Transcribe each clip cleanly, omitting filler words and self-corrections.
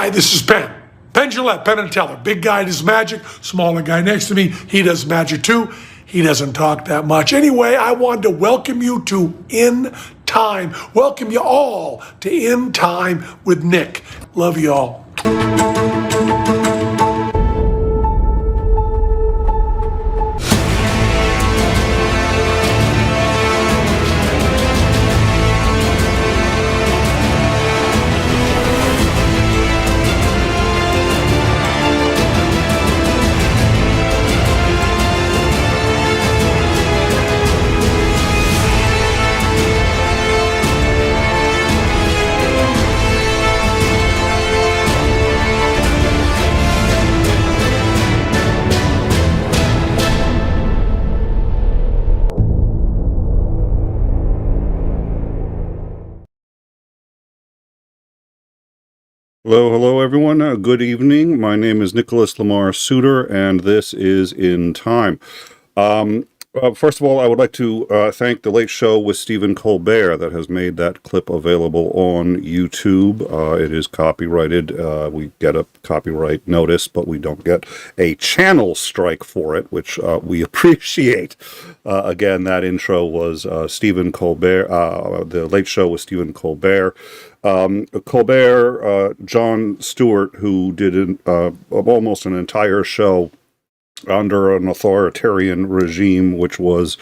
Hi, this is Ben. Ben Gillette, Ben and Teller. Big guy does magic, smaller guy next to me, he does magic too. He doesn't talk that much. Anyway, I wanted to welcome you to In Time. Welcome you all to In Time with Nick. Love you all. Hello, everyone. Good evening. My name is Nicholas Lamar Suter, and this is In Time. First of all, I would like to thank The Late Show with Stephen Colbert that has made that clip available on YouTube. It is copyrighted. We get a copyright notice, but we don't get a channel strike for it, which we appreciate. Again, that intro was Stephen Colbert, The Late Show with Stephen Colbert. Colbert, Jon Stewart, who did almost an entire show under an authoritarian regime, which was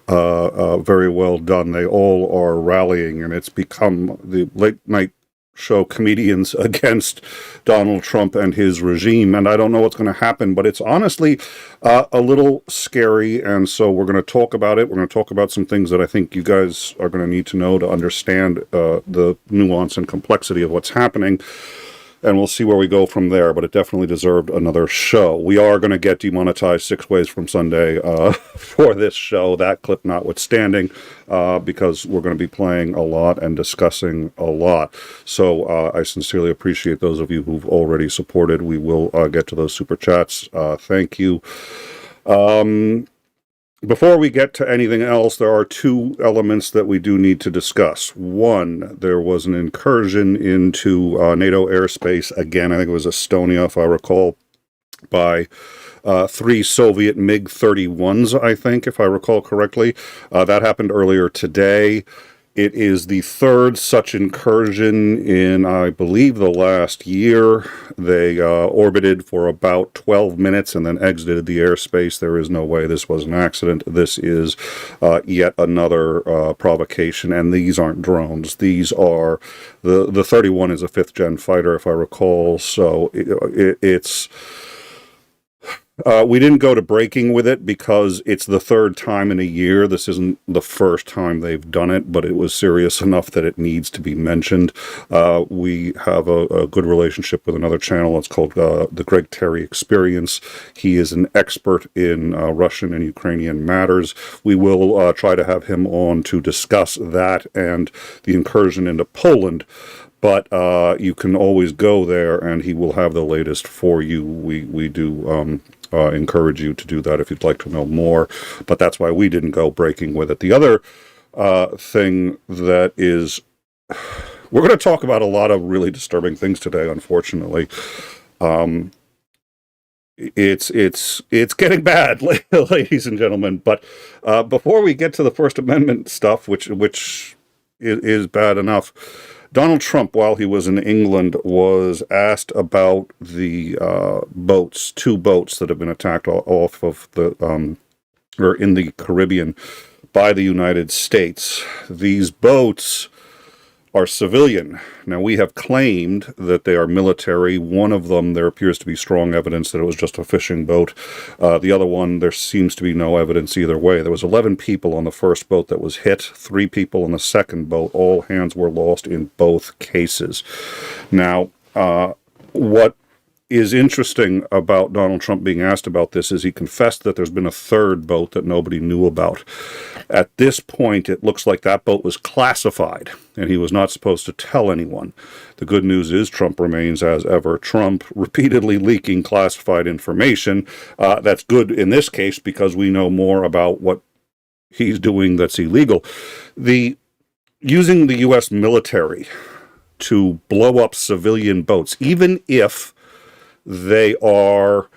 very well done. They all are rallying, and it's become the late night show comedians against Donald Trump and his regime. And I don't know what's going to happen, but it's honestly a little scary. And so we're going to talk about it. We're going to talk about some things that I think you guys are going to need to know to understand the nuance and complexity of what's happening. And we'll see where we go from there, but it definitely deserved another show. We are going to get demonetized 6 ways from Sunday for this show, that clip notwithstanding, because we're going to be playing a lot and discussing a lot. So I sincerely appreciate those of you who've already supported. We will get to those super chats. Thank you. Before we get to anything else, there are two elements that we do need to discuss. One, there was an incursion into NATO airspace, again, I think it was Estonia, if I recall, by 3 Soviet MiG-31s, I think, if I recall correctly. That happened earlier today. It is the third such incursion in, I believe, the last year. They orbited for about 12 minutes and then exited the airspace. There is no way this was an accident. This is yet another provocation, and these aren't drones. These are, the 31 is a 5th-gen fighter, if I recall, so it's... we didn't go to breaking with it because it's the third time in a year. This isn't the first time they've done it, but it was serious enough that it needs to be mentioned. We have a good relationship with another channel. It's called the 𝐍𝐢𝐜𝐡𝐨𝐥𝐚𝐬 Experience. He is an expert in Russian and Ukrainian matters. We will try to have him on to discuss that and the incursion into Poland. But you can always go there, and he will have the latest for you. We do encourage you to do that if you'd like to know more. But that's why we didn't go breaking with it. The other thing that is... We're going to talk about a lot of really disturbing things today, unfortunately. It's getting bad, ladies and gentlemen. But before we get to the First Amendment stuff, which is bad enough... Donald Trump, while he was in England, was asked about the boats, 2 boats that have been attacked off of the, or in the Caribbean by the United States. These boats are civilian. Now, we have claimed that they are military. One of them, there appears to be strong evidence that it was just a fishing boat. The other one, there seems to be no evidence either way. There was 11 people on the first boat that was hit, 3 people on the second boat. All hands were lost in both cases. Now, what is interesting about Donald Trump being asked about this is he confessed that there's been a third boat that nobody knew about. At this point, it looks like that boat was classified, and he was not supposed to tell anyone. The good news is Trump remains as ever Trump, repeatedly leaking classified information. That's good in this case because we know more about what he's doing that's illegal. Using the U.S. military to blow up civilian boats, even if they are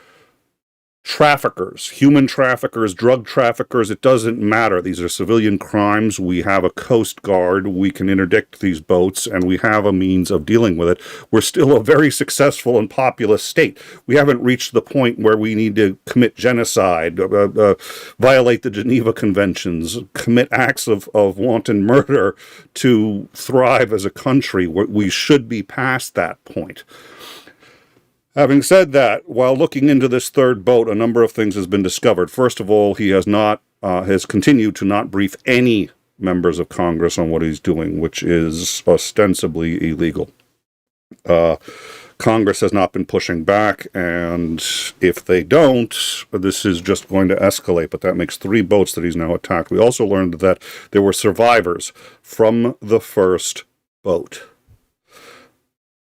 traffickers, human traffickers, drug traffickers. It doesn't matter. These are civilian crimes. We have a Coast Guard. We can interdict these boats, and we have a means of dealing with it. We're still a very successful and populous state. We haven't reached the point where we need to commit genocide, violate the Geneva Conventions, commit acts of wanton murder to thrive as a country. We should be past that point. Having said that, while looking into this third boat, a number of things has been discovered. First of all, he has continued to not brief any members of Congress on what he's doing, which is ostensibly illegal. Congress has not been pushing back, and if they don't, this is just going to escalate. But that makes 3 boats that he's now attacked. We also learned that there were survivors from the first boat.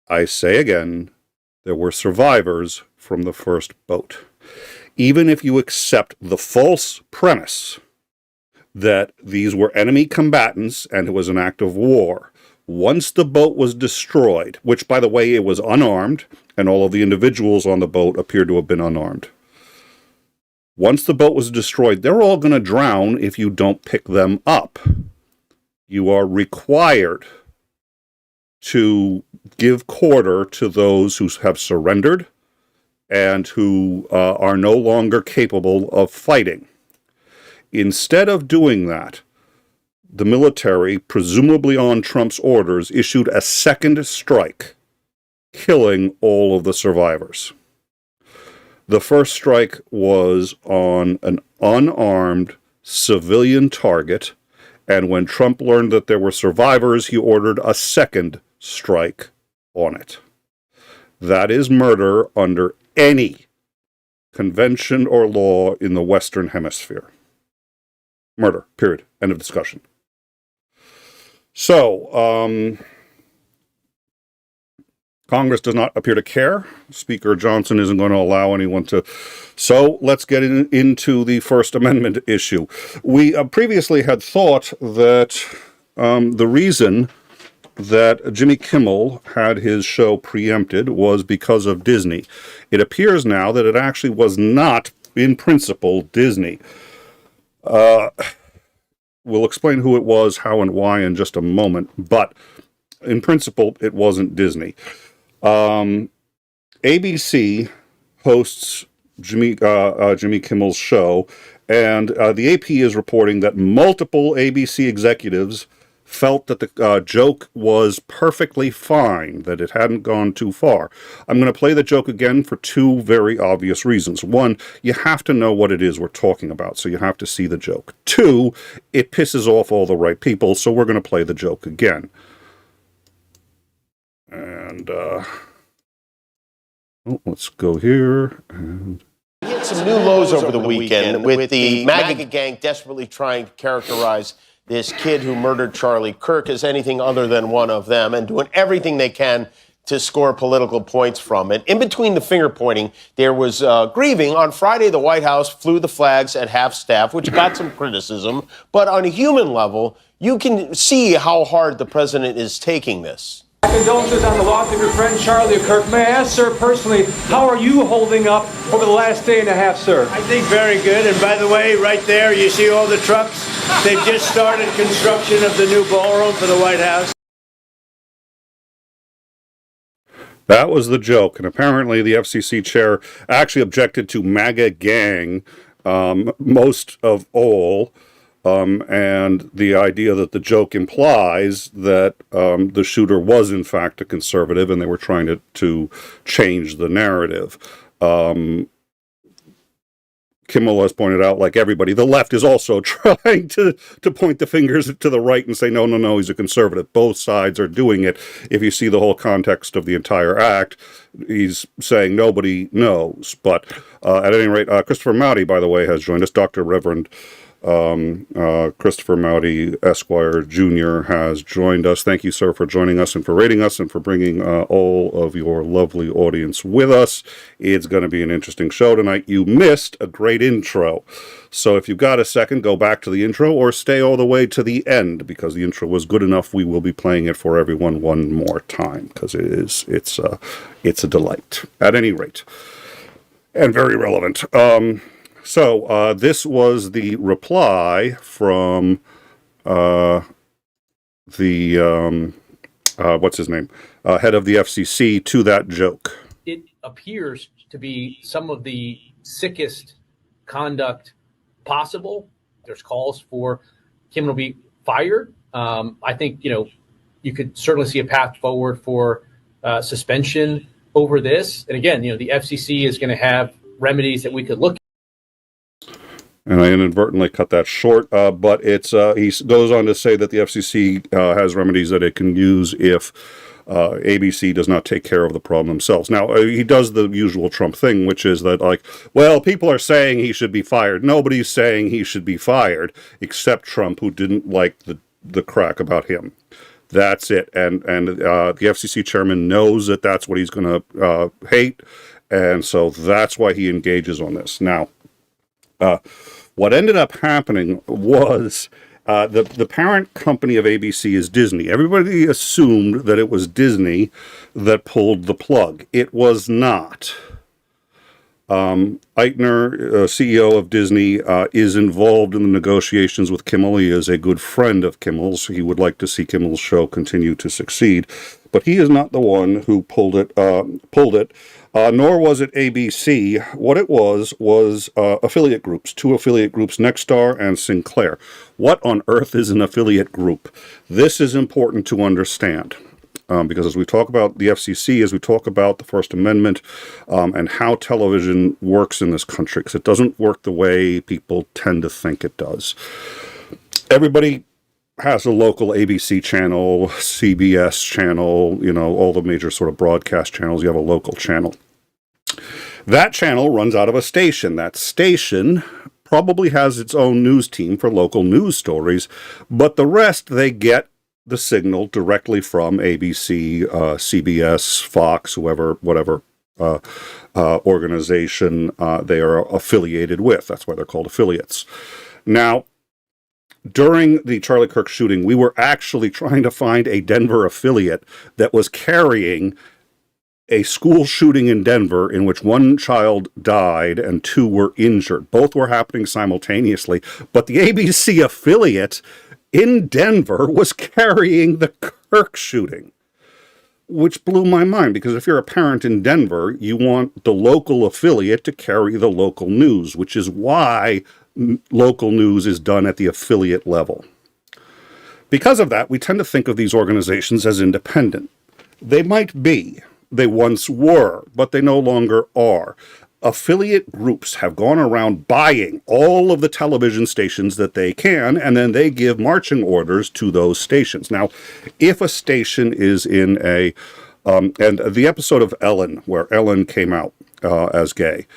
I say again, there were survivors from the first boat. Even if you accept the false premise that these were enemy combatants and it was an act of war, once the boat was destroyed, which, by the way, it was unarmed, and all of the individuals on the boat appeared to have been unarmed. Once the boat was destroyed, they're all going to drown if you don't pick them up. You are required to give quarter to those who have surrendered and who are no longer capable of fighting. Instead of doing that, the military, presumably on Trump's orders, issued a second strike, killing all of the survivors. The first strike was on an unarmed civilian target, and when Trump learned that there were survivors, he ordered a second strike on it. That is murder under any convention or law in the Western Hemisphere. Murder, period. End of discussion. So, Congress does not appear to care. Speaker Johnson isn't going to allow anyone to. So let's get into the First Amendment issue. We previously had thought that the reason that Jimmy Kimmel had his show preempted was because of Disney. It appears now that it actually was not, in principle, Disney. We'll explain who it was, how, and why in just a moment, but in principle, it wasn't Disney. ABC hosts Jimmy Kimmel's show, and the AP is reporting that multiple ABC executives felt that the joke was perfectly fine, that it hadn't gone too far. I'm going to play the joke again for 2 very obvious reasons. 1, you have to know what it is we're talking about, so you have to see the joke. 2, it pisses off all the right people, so we're going to play the joke again. And, let's go here. And We hit some new lows over the weekend with the MAGA gang desperately trying to characterize this kid who murdered Charlie Kirk as anything other than one of them and doing everything they can to score political points from it. In between the finger pointing, there was grieving. On Friday, the White House flew the flags at half-staff, which got some criticism. But on a human level, you can see how hard the president is taking this. Condolences on the loss of your friend Charlie Kirk. May I ask, sir, personally, how are you holding up over the last day and a half, sir? I think very good. And by the way, right there, you see all the trucks? They've just started construction of the new ballroom for the White House. that was the joke. And apparently the FCC chair actually objected to MAGA gang most of all. And the idea that the joke implies that the shooter was in fact a conservative and they were trying to change the narrative. Kimmel has pointed out, like everybody, the left is also trying to point the fingers to the right and say, no, he's a conservative. Both sides are doing it. If you see the whole context of the entire act, he's saying nobody knows. But at any rate, Christopher Mowdy, by the way, has joined us, Dr. Reverend Christopher Mowdy, Esquire Jr. has joined us. Thank you, sir, for joining us and for rating us and for bringing all of your lovely audience with us. It's going to be an interesting show tonight. You missed a great intro. So if you've got a second, go back to the intro or stay all the way to the end because the intro was good enough. We will be playing it for everyone one more time because it's a delight at any rate and very relevant. So this was the reply from what's his name, head of the FCC to that joke. It appears to be some of the sickest conduct possible. There's calls for Kim will be fired. I think, you could certainly see a path forward for suspension over this. And again, the FCC is going to have remedies that we could look at. And I inadvertently cut that short, but it's he goes on to say that the FCC has remedies that it can use if ABC does not take care of the problem themselves. Now, he does the usual Trump thing, which is that, people are saying he should be fired. Nobody's saying he should be fired, except Trump, who didn't like the crack about him. That's it. And the FCC chairman knows that that's what he's going to hate, and so that's why he engages on this. Now, what ended up happening was the parent company of ABC is Disney. Everybody assumed that it was Disney that pulled the plug. It was not. Eichner, CEO of Disney, is involved in the negotiations with Kimmel. He is a good friend of Kimmel's. He would like to see Kimmel's show continue to succeed. But he is not the one who pulled it, nor was it ABC. What it was affiliate groups, two affiliate groups, Nexstar and Sinclair. What on earth is an affiliate group? This is important to understand. Because as we talk about the FCC, as we talk about the First Amendment, and how television works in this country, because it doesn't work the way people tend to think it does. Everybody has a local ABC channel, CBS channel, all the major sort of broadcast channels. You have a local channel. That channel runs out of a station. That station probably has its own news team for local news stories, but the rest, they get the signal directly from ABC, CBS, Fox, whatever organization they are affiliated with. That's why they're called affiliates. Now, during the Charlie Kirk shooting, we were actually trying to find a Denver affiliate that was carrying a school shooting in Denver in which one child died and two were injured. Both were happening simultaneously, but the ABC affiliate in Denver was carrying the Kirk shooting, which blew my mind, because if you're a parent in Denver, you want the local affiliate to carry the local news, which is why local news is done at the affiliate level. Because of that, we tend to think of these organizations as independent. They might be. They once were, but they no longer are. Affiliate groups have gone around buying all of the television stations that they can, and then they give marching orders to those stations. Now, if a station is in a, and the episode of Ellen, where Ellen came out as gay,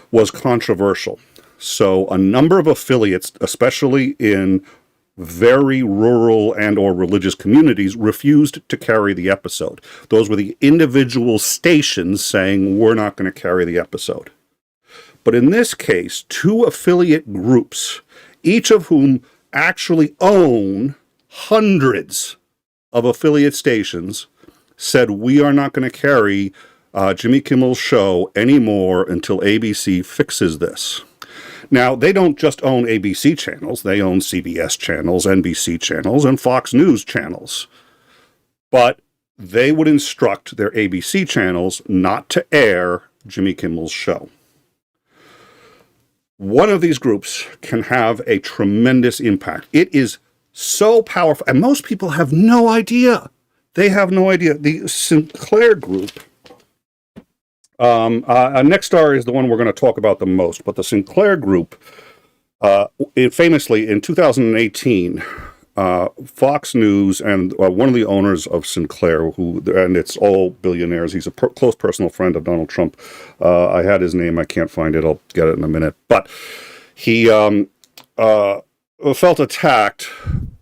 was controversial. So a number of affiliates, especially in very rural and or religious communities, refused to carry the episode. Those were the individual stations saying, we're not going to carry the episode. But in this case, two affiliate groups, each of whom actually own hundreds of affiliate stations, said, we are not going to carry Jimmy Kimmel's show anymore until ABC fixes this. Now, they don't just own ABC channels. They own CBS channels, NBC channels, and Fox News channels. But they would instruct their ABC channels not to air Jimmy Kimmel's show. One of these groups can have a tremendous impact. It is so powerful, and most people have no idea. They have no idea. The Sinclair group, Nexstar is the one we're going to talk about the most, but the Sinclair group, famously in 2018, Fox News and one of the owners of Sinclair, and it's all billionaires. He's a close personal friend of Donald Trump. I had his name. I can't find it. I'll get it in a minute. But he felt attacked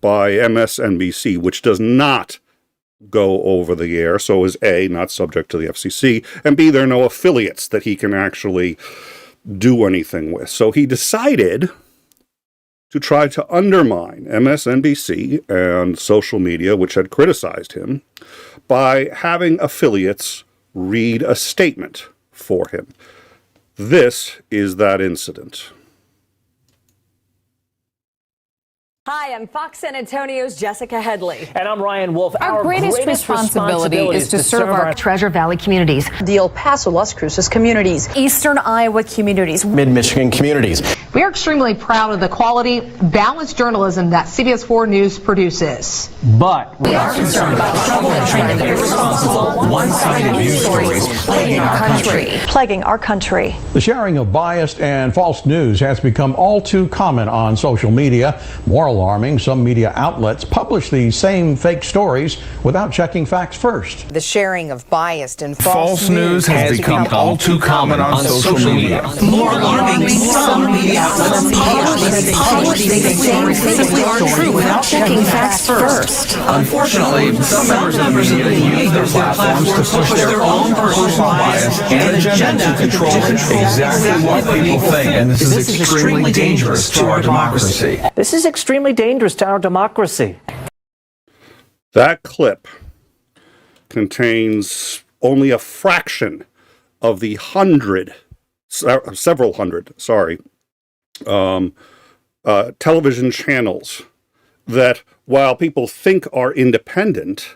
by MSNBC, which does not go over the air, so is A, not subject to the FCC, and B, there are no affiliates that he can actually do anything with. So he decided to try to undermine MSNBC and social media, which had criticized him, by having affiliates read a statement for him. This is that incident. Hi, I'm Fox San Antonio's Jessica Headley. And I'm Ryan Wolf. Our greatest responsibility is to serve our Treasure Valley communities, the El Paso, Las Cruces communities, Eastern Iowa communities, Mid-Michigan communities. We are extremely proud of the quality, balanced journalism that CBS 4 News produces. But we are concerned about troubling and irresponsible, one-sided news stories plaguing our country. The sharing of biased and false news has become all too common on social media. More alarming, some media outlets publish these same fake stories without checking facts first. The sharing of biased and false news has become all too common on social media. More alarming, some media outlets publish these same fake stories without checking facts first. Unfortunately, some members of the media use their platforms to push their own personal bias and agenda to control exactly what people think. And this is extremely dangerous to our democracy. this is extremely dangerous to our democracy. That clip contains only a fraction of the several hundred, television channels that, while people think are independent,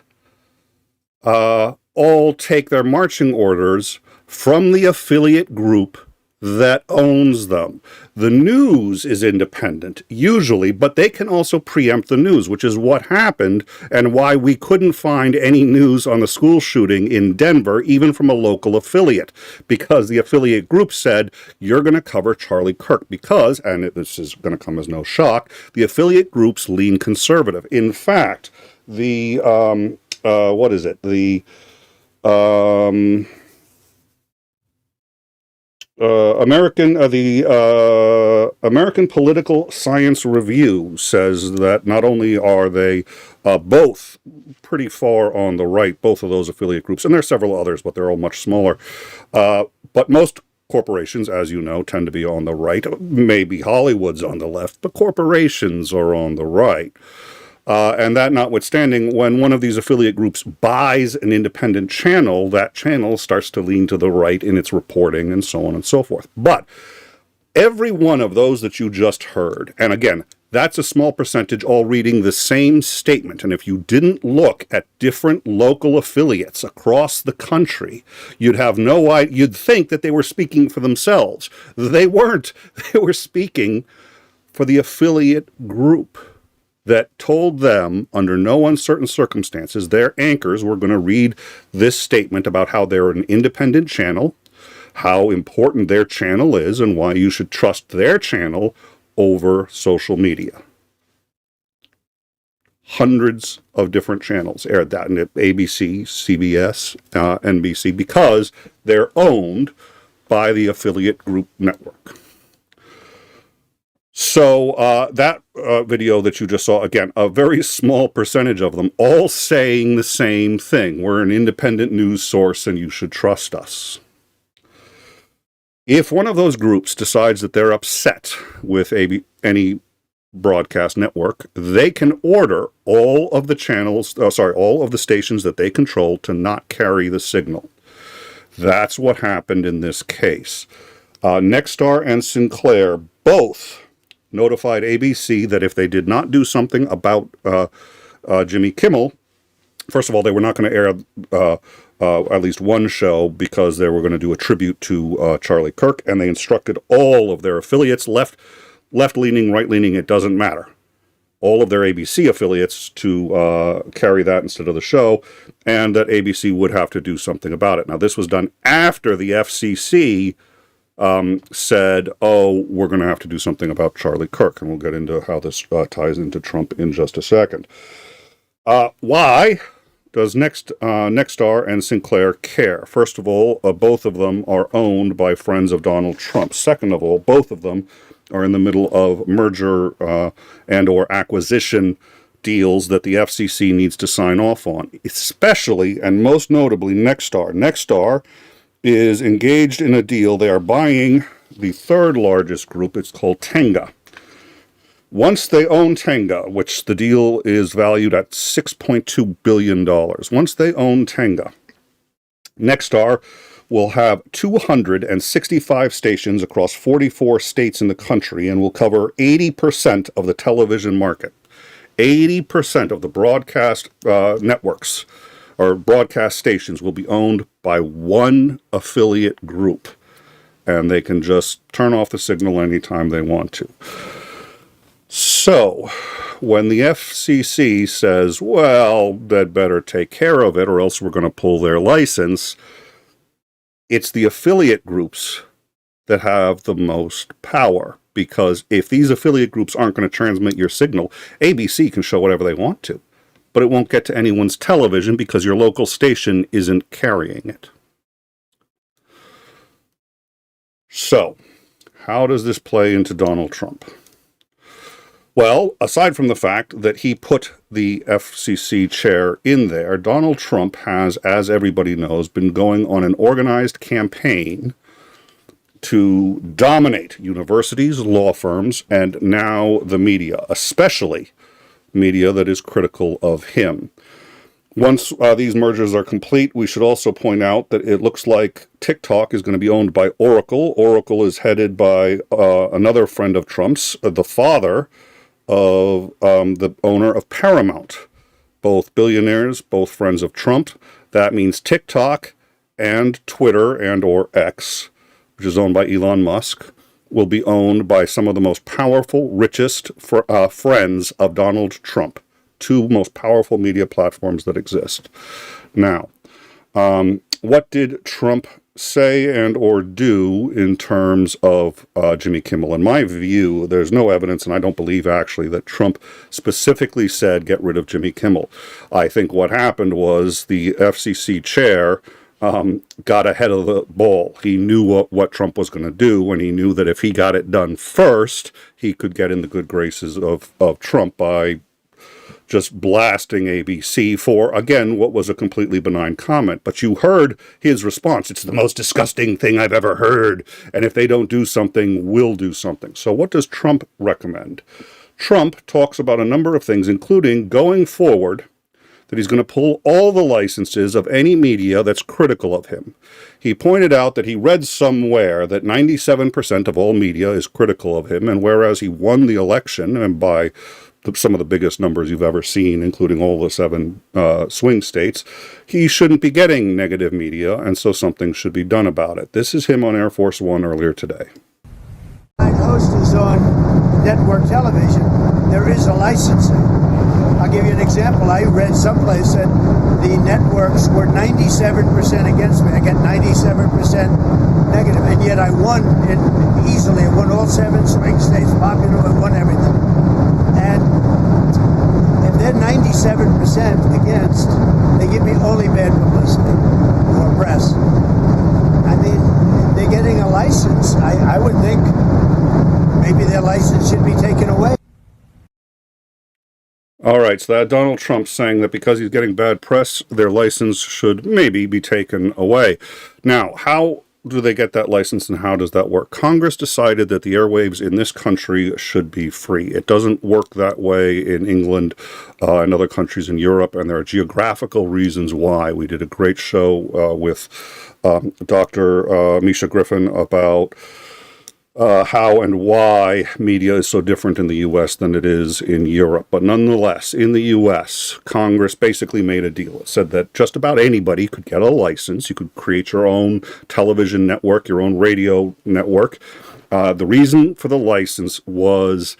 all take their marching orders from the affiliate group that owns them. The news is independent, usually, but they can also preempt the news, which is what happened and why we couldn't find any news on the school shooting in Denver, even from a local affiliate, because the affiliate group said, you're going to cover Charlie Kirk because, and this is going to come as no shock, the affiliate groups lean conservative. In fact, the, American Political Science Review says that not only are they both pretty far on the right, both of those affiliate groups, and there are several others, but they're all much smaller, but most corporations, as you know, tend to be on the right. Maybe Hollywood's on the left, but corporations are on the right. And that notwithstanding, when one of these affiliate groups buys an independent channel, that channel starts to lean to the right in its reporting and so on and so forth. But every one of those that you just heard, and again, that's a small percentage all reading the same statement. And if you didn't look at different local affiliates across the country, you'd have no idea. You'd think that they were speaking for themselves. They weren't. They were speaking for the affiliate group that told them, under no uncertain circumstances, their anchors were going to read this statement about how they're an independent channel, how important their channel is, and why you should trust their channel over social media. Hundreds of different channels aired that, and ABC, CBS, NBC, because they're owned by the affiliate group network. So that video that you just saw, again, a very small percentage of them all saying the same thing. We're an independent news source and you should trust us. If one of those groups decides that they're upset with any broadcast network, they can order all of the channels, all of the stations that they control to not carry the signal. That's what happened in this case. Nexstar and Sinclair both notified ABC that if they did not do something about Jimmy Kimmel, first of all, they were not going to air at least one show because they were going to do a tribute to Charlie Kirk, and they instructed all of their affiliates, left-leaning, right-leaning, it doesn't matter, all of their ABC affiliates to carry that instead of the show, and that ABC would have to do something about it. Now, this was done after the FCC said, oh, we're going to have to do something about Charlie Kirk, and we'll get into how this ties into Trump in just a second. Why? does Nexstar and Sinclair care? First of all, both of them are owned by friends of Donald Trump. Second of all, both of them are in the middle of merger and or acquisition deals that the FCC needs to sign off on, especially and most notably Nexstar. Nexstar is engaged in a deal. They are buying the third largest group. It's called 𝐒𝐚𝐬. Once they own 𝐒𝐚𝐬, which the deal is valued at $6.2 billion, once they own 𝐒𝐚𝐬, Nexstar will have 265 stations across 44 states in the country and will cover 80% of the television market. 80% of the broadcast networks or broadcast stations will be owned by one affiliate group, and they can just turn off the signal anytime they want to. So, when the FCC says, well, they'd better take care of it or else we're going to pull their license, it's the affiliate groups that have the most power. Because if these affiliate groups aren't going to transmit your signal, ABC can show whatever they want to, but it won't get to anyone's television because your local station isn't carrying it. So, how does this play into Donald Trump? Well, aside from the fact that he put the FCC chair in there, Donald Trump has, as everybody knows, been going on an organized campaign to dominate universities, law firms, and now the media, especially media that is critical of him. Once these mergers are complete, we should also point out that it looks like TikTok is going to be owned by Oracle. Oracle is headed by another friend of Trump's, the father of the owner of Paramount. Both billionaires, both friends of Trump. That means TikTok and Twitter and or X, which is owned by Elon Musk, will be owned by some of the most powerful, richest friends of Donald Trump. Two most powerful media platforms that exist. Now, what did Trump say and or do in terms of Jimmy Kimmel? In my view, there's no evidence, and I don't believe actually, that Trump specifically said get rid of Jimmy Kimmel. I think what happened was the FCC chair got ahead of the ball. He knew what Trump was going to do, and he knew that if he got it done first, he could get in the good graces of Trump by just blasting ABC for, again, what was a completely benign comment. But you heard his response. It's the most disgusting thing I've ever heard. And if they don't do something, we'll do something. So what does Trump recommend? Trump talks about a number of things, including going forward that he's going to pull all the licenses of any media that's critical of him. He pointed out that he read somewhere that 97% of all media is critical of him, and whereas he won the election, and by some of the biggest numbers you've ever seen, including all the 7 swing states, he shouldn't be getting negative media, and so something should be done about it. This is him on Air Force One earlier today. Host is on network television. There is a licensing. I'll give you an example. I read someplace that the networks were 97% against me. I get 97% negative, and yet I won it easily. I won all 7 swing states, popular, I won everything. And if they're 97% against, they give me only bad publicity or press. I mean, they're getting a license. I would think maybe their license should be taken away. All right, so that Donald Trump saying that because he's getting bad press, their license should maybe be taken away. Now, how do they get that license and how does that work? Congress decided that the airwaves in this country should be free. It doesn't work that way in England and other countries in Europe, and there are geographical reasons why. We did a great show with Dr. Misha Griffin about how and why media is so different in the U.S. than it is in Europe. But nonetheless, in the U.S., Congress basically made a deal. It said that just about anybody could get a license. You could create your own television network, your own radio network. The reason for the license was,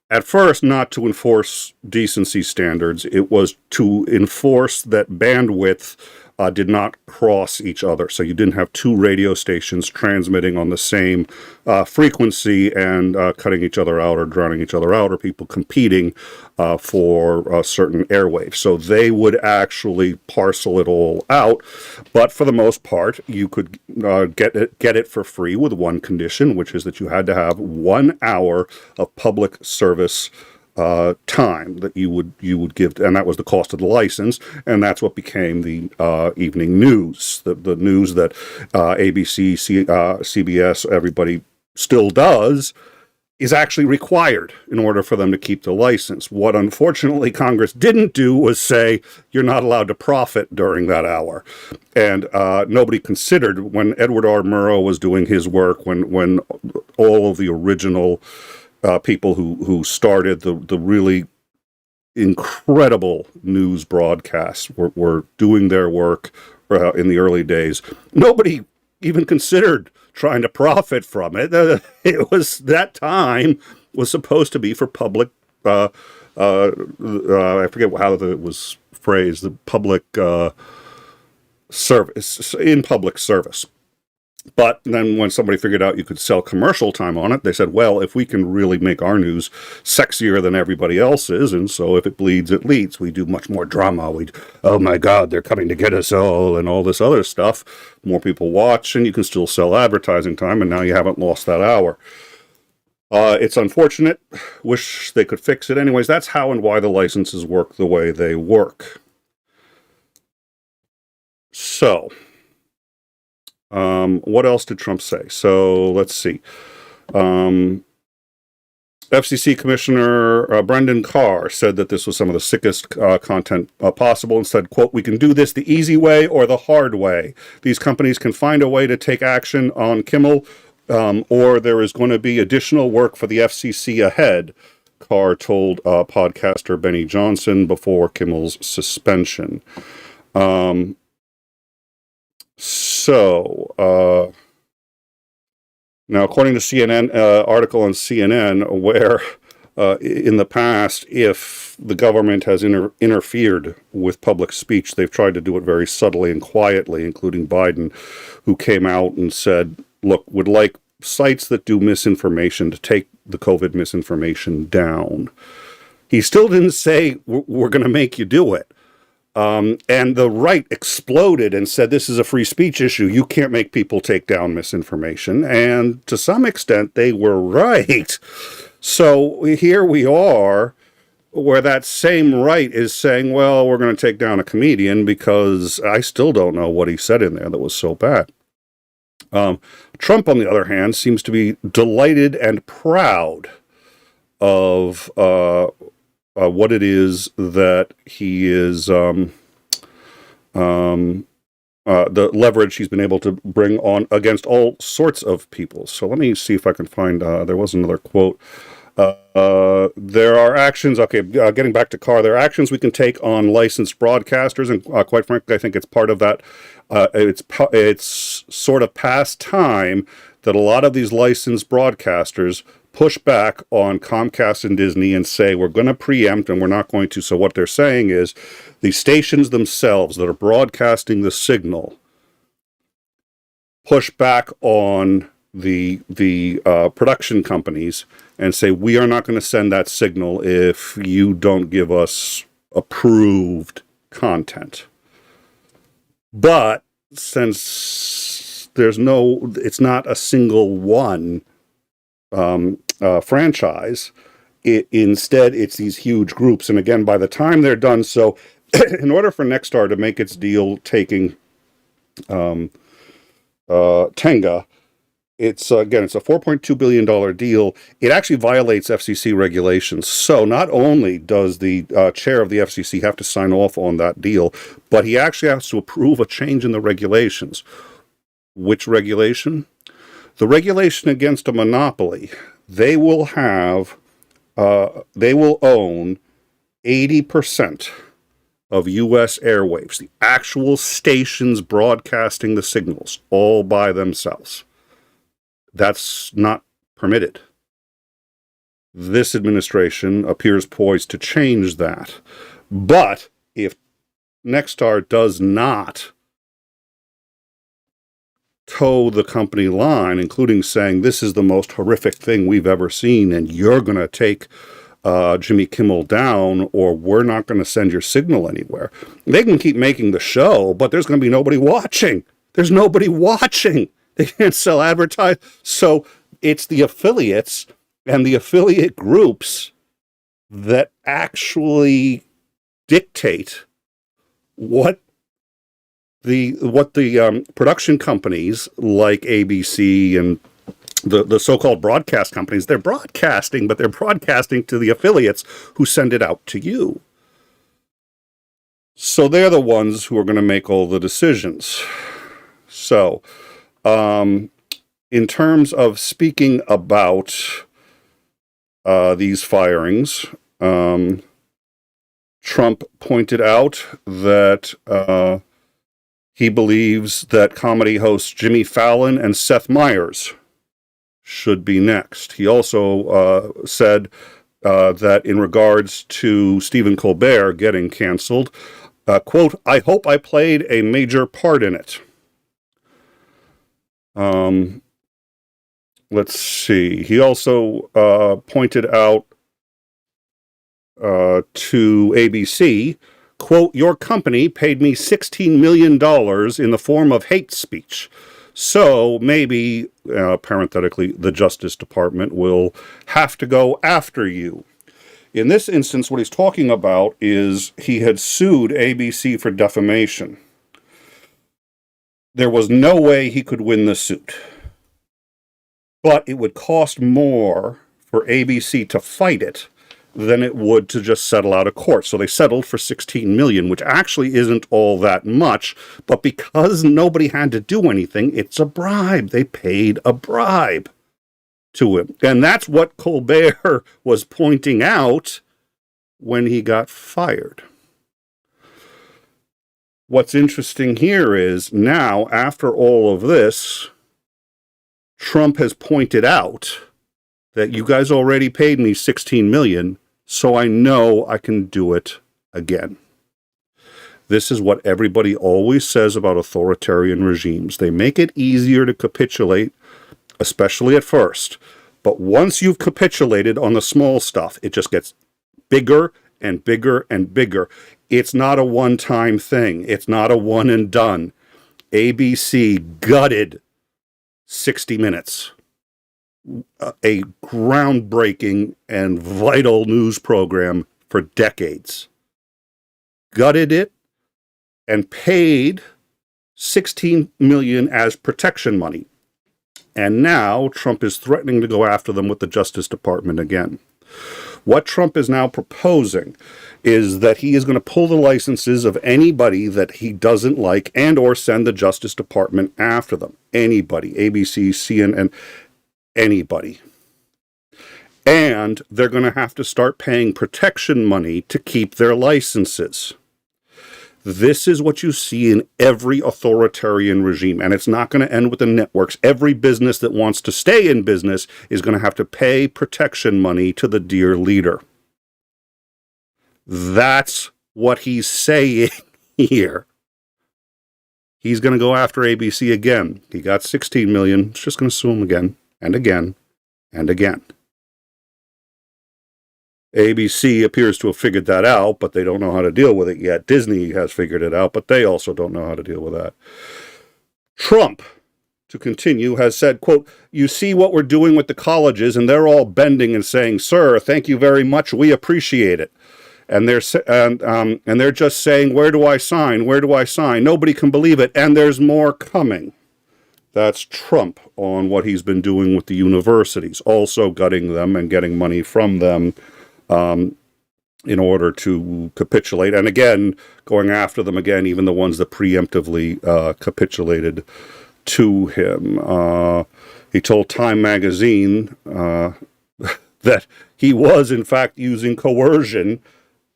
at first, not to enforce decency standards. It was to enforce that bandwidth did not cross each other. So you didn't have two radio stations transmitting on the same frequency and cutting each other out or drowning each other out, or people competing for certain airwaves. So they would actually parcel it all out. But for the most part, you could get it for free with one condition, which is that you had to have 1 hour of public service time that you would give, and that was the cost of the license, and that's what became the evening news, the news that ABC, CBS, everybody still does, is actually required in order for them to keep the license. What unfortunately Congress didn't do was say you're not allowed to profit during that hour, and nobody considered when Edward R. Murrow was doing his work, when all of the original people who started the really incredible news broadcasts were doing their work in the early days. Nobody even considered trying to profit from it. It was, that time was supposed to be for public, I forget how it was phrased, the public service, in public service. But then when somebody figured out you could sell commercial time on it, they said, well, if we can really make our news sexier than everybody else's, and so if it bleeds, it leads. We do much more drama. Oh my God, they're coming to get us all, and all this other stuff. More people watch, and you can still sell advertising time, and now you haven't lost that hour. It's unfortunate. Wish they could fix it. Anyways, that's how and why the licenses work the way they work. So what else did Trump say? So let's see. FCC Commissioner Brendan Carr said that this was some of the sickest content possible and said, quote, "We can do this the easy way or the hard way. These companies can find a way to take action on Kimmel, or there is going to be additional work for the FCC ahead," Carr told podcaster Benny Johnson before Kimmel's suspension. Now, according to CNN, article on CNN, where in the past, if the government has interfered with public speech, they've tried to do it very subtly and quietly, including Biden, who came out and said, look, would like sites that do misinformation to take the COVID misinformation down. He still didn't say, we're going to make you do it. And the right exploded and said, this is a free speech issue. You can't make people take down misinformation. And to some extent, they were right. So here we are, where that same right is saying, well, we're going to take down a comedian because I still don't know what he said in there that was so bad. Trump, on the other hand, seems to be delighted and proud of what it is that he is, the leverage he's been able to bring on against all sorts of people. So let me see if I can find, there was another quote. There are actions, getting back to Carr, there are actions we can take on licensed broadcasters, and quite frankly, I think it's part of that. It's sort of past time that a lot of these licensed broadcasters push back on Comcast and Disney and say, we're going to preempt and we're not going to. So what they're saying is the stations themselves that are broadcasting the signal push back on the production companies and say, we are not going to send that signal if you don't give us approved content. But since it's not a single one franchise, instead it's these huge groups. And again, by the time they're done, so in order for Nexstar to make its deal taking Tenga, it's a $4.2 billion deal. It actually violates FCC regulations. So not only does the chair of the FCC have to sign off on that deal, but he actually has to approve a change in the regulations. Which regulation? The regulation against a monopoly. They will own 80% of U.S. airwaves, the actual stations broadcasting the signals, all by themselves. That's not permitted. This administration appears poised to change that. But if Nexstar does not toe the company line, including saying this is the most horrific thing we've ever seen and you're going to take Jimmy Kimmel down or we're not going to send your signal anywhere. They can keep making the show, but there's going to be nobody watching. There's nobody watching. They can't sell advertise. So it's the affiliates and the affiliate groups that actually dictate what the production companies like ABC and the so-called broadcast companies, they're broadcasting, but they're broadcasting to the affiliates who send it out to you. So they're the ones who are going to make all the decisions. So, in terms of speaking about these firings, Trump pointed out that he believes that comedy hosts Jimmy Fallon and Seth Meyers should be next. He also said that in regards to Stephen Colbert getting canceled, quote, "I hope I played a major part in it." Let's see. He also pointed out to ABC, quote, "Your company paid me $16 million in the form of hate speech. So maybe, parenthetically, the Justice Department will have to go after you." In this instance, what he's talking about is he had sued ABC for defamation. There was no way he could win the suit. But it would cost more for ABC to fight it than it would to just settle out of court. So they settled for $16 million, which actually isn't all that much. But because nobody had to do anything, it's a bribe. They paid a bribe to him. And that's what Colbert was pointing out when he got fired. What's interesting here is now, after all of this, Trump has pointed out that you guys already paid me $16 million, so I know I can do it again. This is what everybody always says about authoritarian regimes. They make it easier to capitulate, especially at first. But once you've capitulated on the small stuff, it just gets bigger and bigger and bigger. It's not a one-time thing. It's not a one and done. ABC gutted 60 Minutes, a groundbreaking and vital news program for decades. Gutted it and paid $16 million as protection money. And now Trump is threatening to go after them with the Justice Department again. What Trump is now proposing is that he is going to pull the licenses of anybody that he doesn't like and or send the Justice Department after them. Anybody, ABC, CNN, anybody. And they're going to have to start paying protection money to keep their licenses. This is what you see in every authoritarian regime, and it's not going to end with the networks. Every business that wants to stay in business is going to have to pay protection money to the dear leader. That's what he's saying here. He's going to go after ABC again. He got $16 million. He's just going to sue him again and again and again. ABC appears to have figured that out, but they don't know how to deal with it yet. Disney has figured it out, but they also don't know how to deal with that. Trump, to continue, has said, quote, "You see what we're doing with the colleges, and they're all bending and saying, 'Sir, thank you very much. We appreciate it.' And they're just saying, 'Where do I sign? Where do I sign?' Nobody can believe it, and there's more coming." That's Trump on what he's been doing with the universities, also gutting them and getting money from them in order to capitulate. And again, going after them again, even the ones that preemptively capitulated to him. He told Time magazine that he was, in fact, using coercion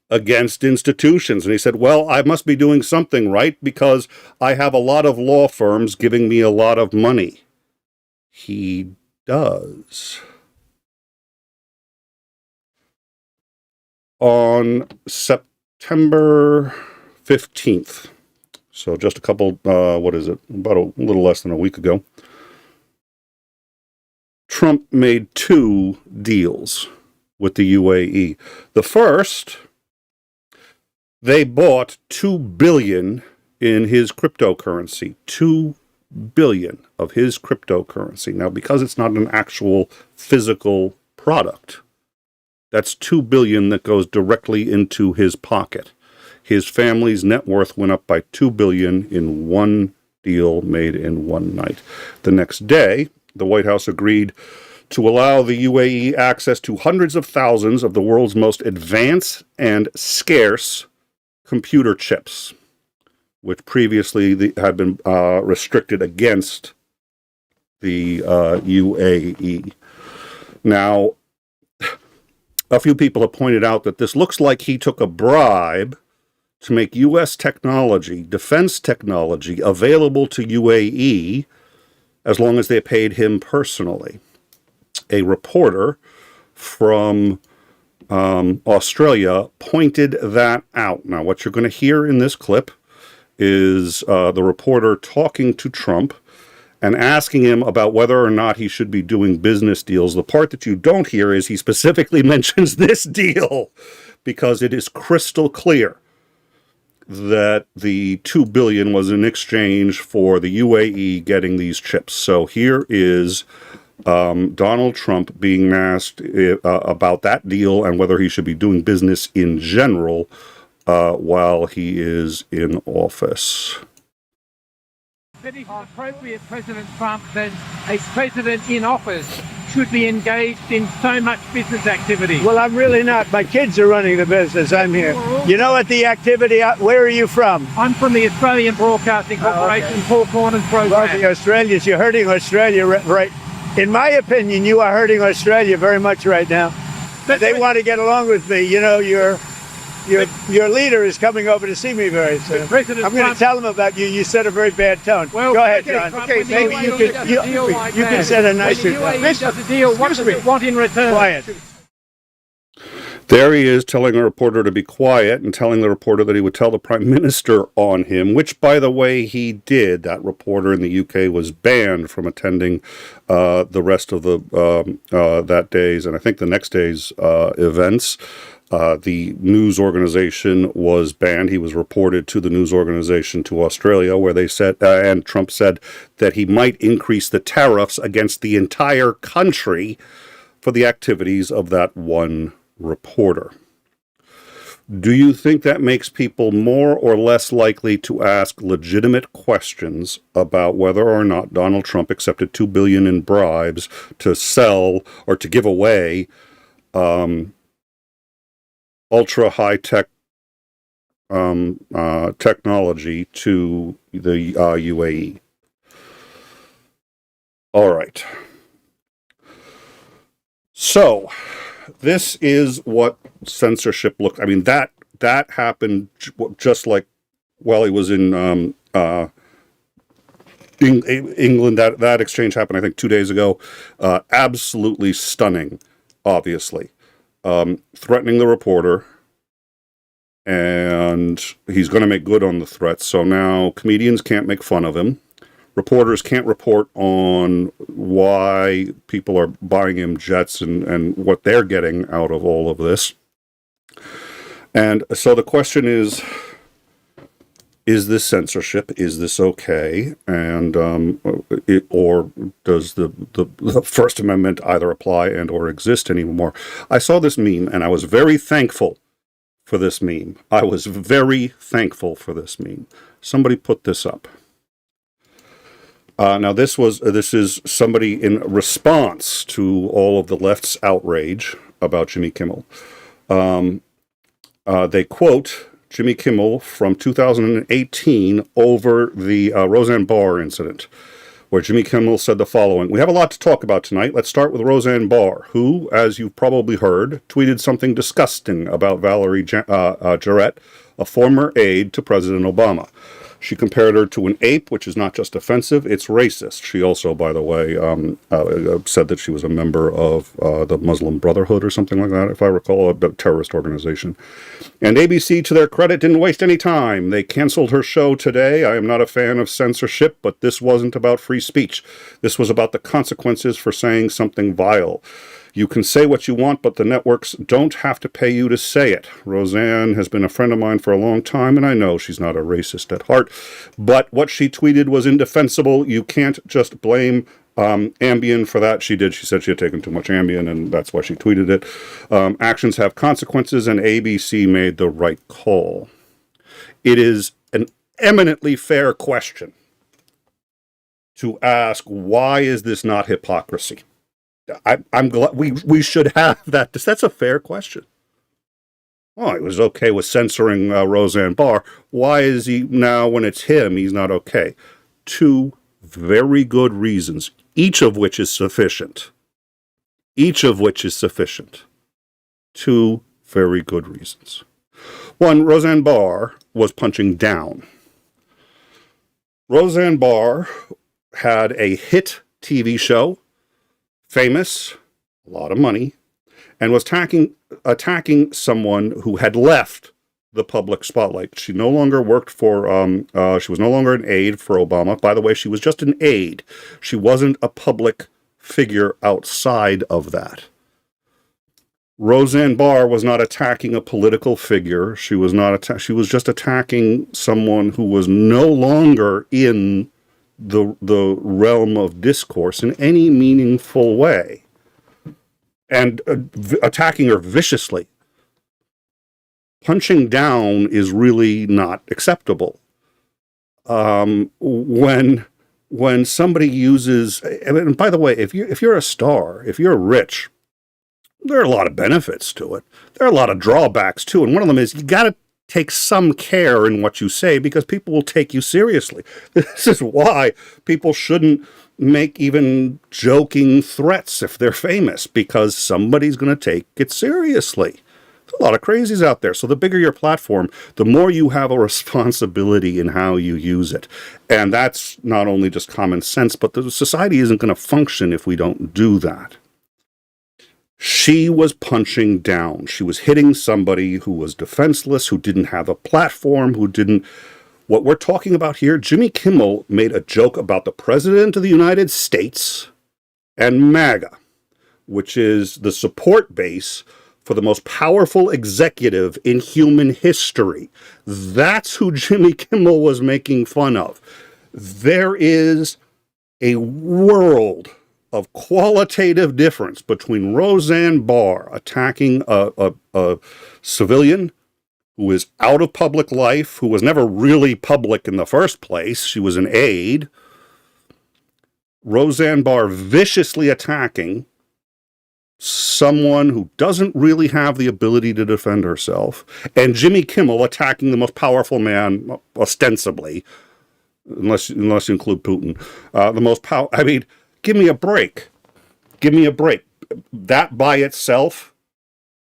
against institutions. And he said, well, I must be doing something right because I have a lot of law firms giving me a lot of money. He does. On September 15th, So just a couple, about a little less than a week ago, Trump made 2 deals with the UAE. The first, they bought $2 billion in his cryptocurrency. $2 billion of his cryptocurrency. Now, because it's not an actual physical product, that's $2 billion that goes directly into his pocket. His family's net worth went up by $2 billion in one deal made in one night. The next day, the White House agreed to allow the UAE access to hundreds of thousands of the world's most advanced and scarce computer chips, which previously had been restricted against the UAE. Now, a few people have pointed out that this looks like he took a bribe to make U.S. technology, defense technology, available to UAE as long as they paid him personally. A reporter from Australia pointed that out. Now, what you're going to hear in this clip is the reporter talking to Trump and asking him about whether or not he should be doing business deals. The part that you don't hear is he specifically mentions this deal because it is crystal clear that the $2 billion was in exchange for the UAE getting these chips. So here is Donald Trump being asked about that deal and whether he should be doing business in general while he is in office. It is appropriate President Trump that a president in office should be engaged in so much business activity. Well, I'm really not. My kids are running the business. I'm here. You know what the activity, where are you from? I'm from the Australian Broadcasting Corporation, Four Corners program. Well, the Australians, you're hurting Australia, right? In my opinion, you are hurting Australia very much right now. They want to get along with me. You know, your leader is coming over to see me very soon. I'm going to tell him about you. You set a very bad tone. Well, go ahead, John. Okay, maybe you can set a nicer tone. Does a deal. What does it want in return? Quiet. There he is telling a reporter to be quiet and telling the reporter that he would tell the Prime Minister on him, which, by the way, he did. That reporter in the UK was banned from attending the rest of the that day's and I think the next day's events. The news organization was banned. He was reported to the news organization to Australia, where they said, and Trump said that he might increase the tariffs against the entire country for the activities of that one reporter. Do you think that makes people more or less likely to ask legitimate questions about whether or not Donald Trump accepted $2 billion in bribes to sell or to give away ultra high-tech technology to the UAE? All right. So, this is what censorship looked. I mean, that happened just like while he was in England. That exchange happened, I think, 2 days ago. Absolutely stunning, obviously. Threatening the reporter, and he's going to make good on the threats. So now comedians can't make fun of him. Reporters can't report on why people are buying him jets and what they're getting out of all of this. And so the question is this censorship? Is this okay? And or does the First Amendment either apply and or exist anymore? I saw this meme, and I was very thankful for this meme. I was very thankful for this meme. Somebody put this up. Now, this is somebody in response to all of the left's outrage about Jimmy Kimmel. They quote Jimmy Kimmel from 2018 over the Roseanne Barr incident, where Jimmy Kimmel said the following: "We have a lot to talk about tonight. Let's start with Roseanne Barr, who, as you've probably heard, tweeted something disgusting about Valerie Jarrett, a former aide to President Obama. She compared her to an ape, which is not just offensive, it's racist. She also, by the way, said that she was a member of the Muslim Brotherhood or something like that, if I recall, a terrorist organization. And ABC, to their credit, didn't waste any time. They canceled her show today. I am not a fan of censorship, but this wasn't about free speech. This was about the consequences for saying something vile. You can say what you want, but the networks don't have to pay you to say it. Roseanne has been a friend of mine for a long time, and I know she's not a racist at heart, but what she tweeted was indefensible. You can't just blame Ambien for that. She did. She said she had taken too much Ambien, and that's why she tweeted it. Actions have consequences, and ABC made the right call. It is an eminently fair question to ask, why is this not hypocrisy? I'm glad we should have that. That's a fair question. Oh, he was okay with censoring Roseanne Barr. Why is he now, when it's him, he's not okay? Two very good reasons, each of which is sufficient. Each of which is sufficient. Two very good reasons. One, Roseanne Barr was punching down. Roseanne Barr had a hit TV show, famous, a lot of money, and was attacking someone who had left the public spotlight. She no longer worked for, she was no longer an aide for Obama. By the way, she was just an aide. She wasn't a public figure outside of that. Roseanne Barr was not attacking a political figure. She was not she was just attacking someone who was no longer in the realm of discourse in any meaningful way, and attacking her viciously. Punching down is really not acceptable. When somebody uses, and by the way, if you're a star, if you're rich, there are a lot of benefits to it. There are a lot of drawbacks too, and one of them is you got to take some care in what you say, because people will take you seriously. This is why people shouldn't make even joking threats if they're famous, because somebody's going to take it seriously. There's a lot of crazies out there. So the bigger your platform, the more you have a responsibility in how you use it. And that's not only just common sense, but the society isn't going to function if we don't do that. She was punching down. She was hitting somebody who was defenseless, who didn't have a platform, who didn't... What we're talking about here, Jimmy Kimmel made a joke about the President of the United States and MAGA, which is the support base for the most powerful executive in human history. That's who Jimmy Kimmel was making fun of. There is a world of qualitative difference between Roseanne Barr attacking a civilian who is out of public life, who was never really public in the first place. She was an aide. Roseanne Barr viciously attacking someone who doesn't really have the ability to defend herself, and Jimmy Kimmel attacking the most powerful man, ostensibly, unless you include Putin, the most powerful. I mean, give me a break. Give me a break. That by itself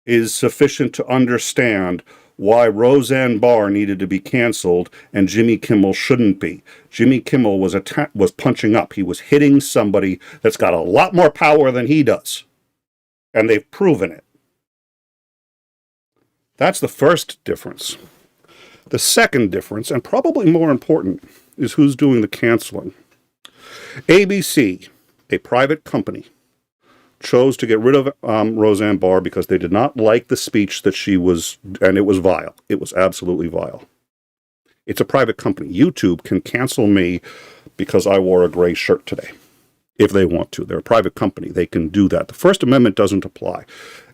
is sufficient to understand why Roseanne Barr needed to be canceled and Jimmy Kimmel shouldn't be. Jimmy Kimmel was punching up. He was hitting somebody that's got a lot more power than he does. And they've proven it. That's the first difference. The second difference, and probably more important, is who's doing the canceling. ABC, a private company, chose to get rid of Roseanne Barr because they did not like the speech that she was, and it was vile. It was absolutely vile. It's a private company. YouTube can cancel me because I wore a gray shirt today, if they want to. They're a private company. They can do that. The First Amendment doesn't apply.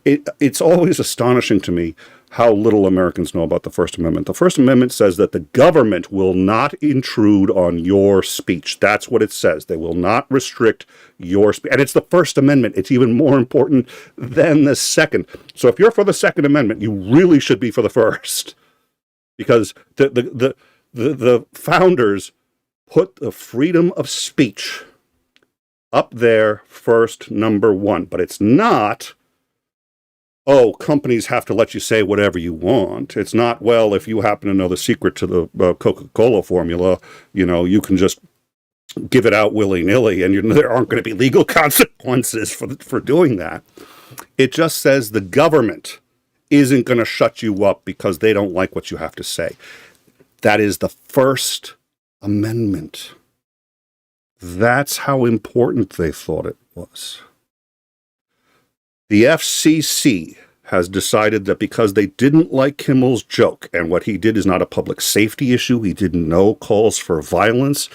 It's always astonishing to me how little Americans know about the First Amendment. The First Amendment says that the government will not intrude on your speech. That's what it says. They will not restrict your speech. And it's the First Amendment. It's even more important than the Second. So if you're for the Second Amendment, you really should be for the First. Because the founders put the freedom of speech up there first, number one. But it's not oh, companies have to let you say whatever you want. It's not, well, if you happen to know the secret to the Coca-Cola formula, you can just give it out willy-nilly, and there aren't going to be legal consequences for doing that. It just says the government isn't going to shut you up because they don't like what you have to say. That is the First Amendment. That's how important they thought it was. The FCC has decided that because they didn't like Kimmel's joke, and what he did is not a public safety issue, he didn't know calls for violence,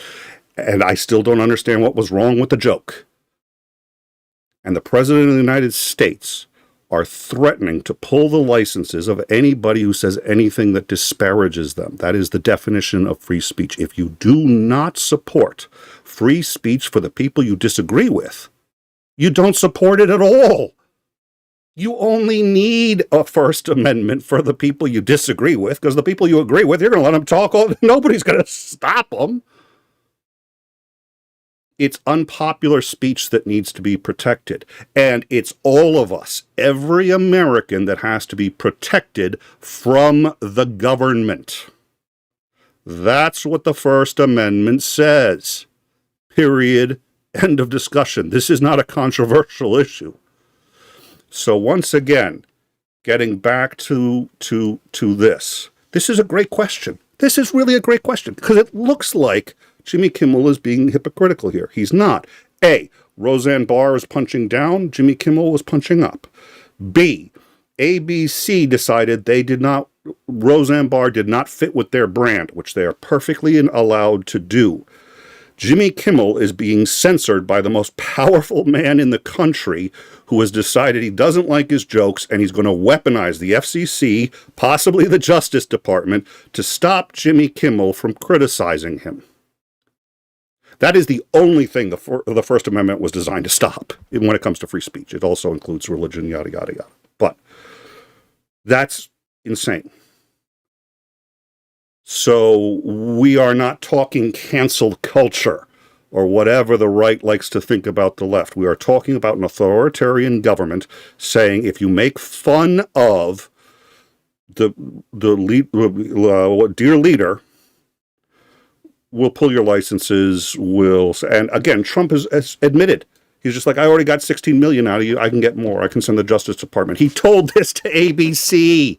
and I still don't understand what was wrong with the joke. And the President of the United States are threatening to pull the licenses of anybody who says anything that disparages them. That is the definition of free speech. If you do not support free speech for the people you disagree with, you don't support it at all. You only need a First Amendment for the people you disagree with, because the people you agree with, you're going to let them talk. Nobody's going to stop them. It's unpopular speech that needs to be protected. And it's all of us, every American, that has to be protected from the government. That's what the First Amendment says. Period. End of discussion. This is not a controversial issue. So once again, getting back to this. This is a great question. This is really a great question, because it looks like Jimmy Kimmel is being hypocritical here. He's not. A, Roseanne Barr is punching down, Jimmy Kimmel was punching up. B, ABC decided Roseanne Barr did not fit with their brand, which they are perfectly allowed to do. Jimmy Kimmel is being censored by the most powerful man in the country, who has decided he doesn't like his jokes, and he's going to weaponize the FCC, possibly the Justice Department, to stop Jimmy Kimmel from criticizing him. That is the only thing the First Amendment was designed to stop when it comes to free speech. It also includes religion, yada, yada, yada. But that's insane. So we are not talking cancel culture or whatever the right likes to think about the left. We are talking about an authoritarian government saying, if you make fun of the dear leader, we'll pull your licenses, and again, Trump has admitted, he's just like, I already got 16 million out of you, I can get more, I can send the Justice Department. He told this to ABC.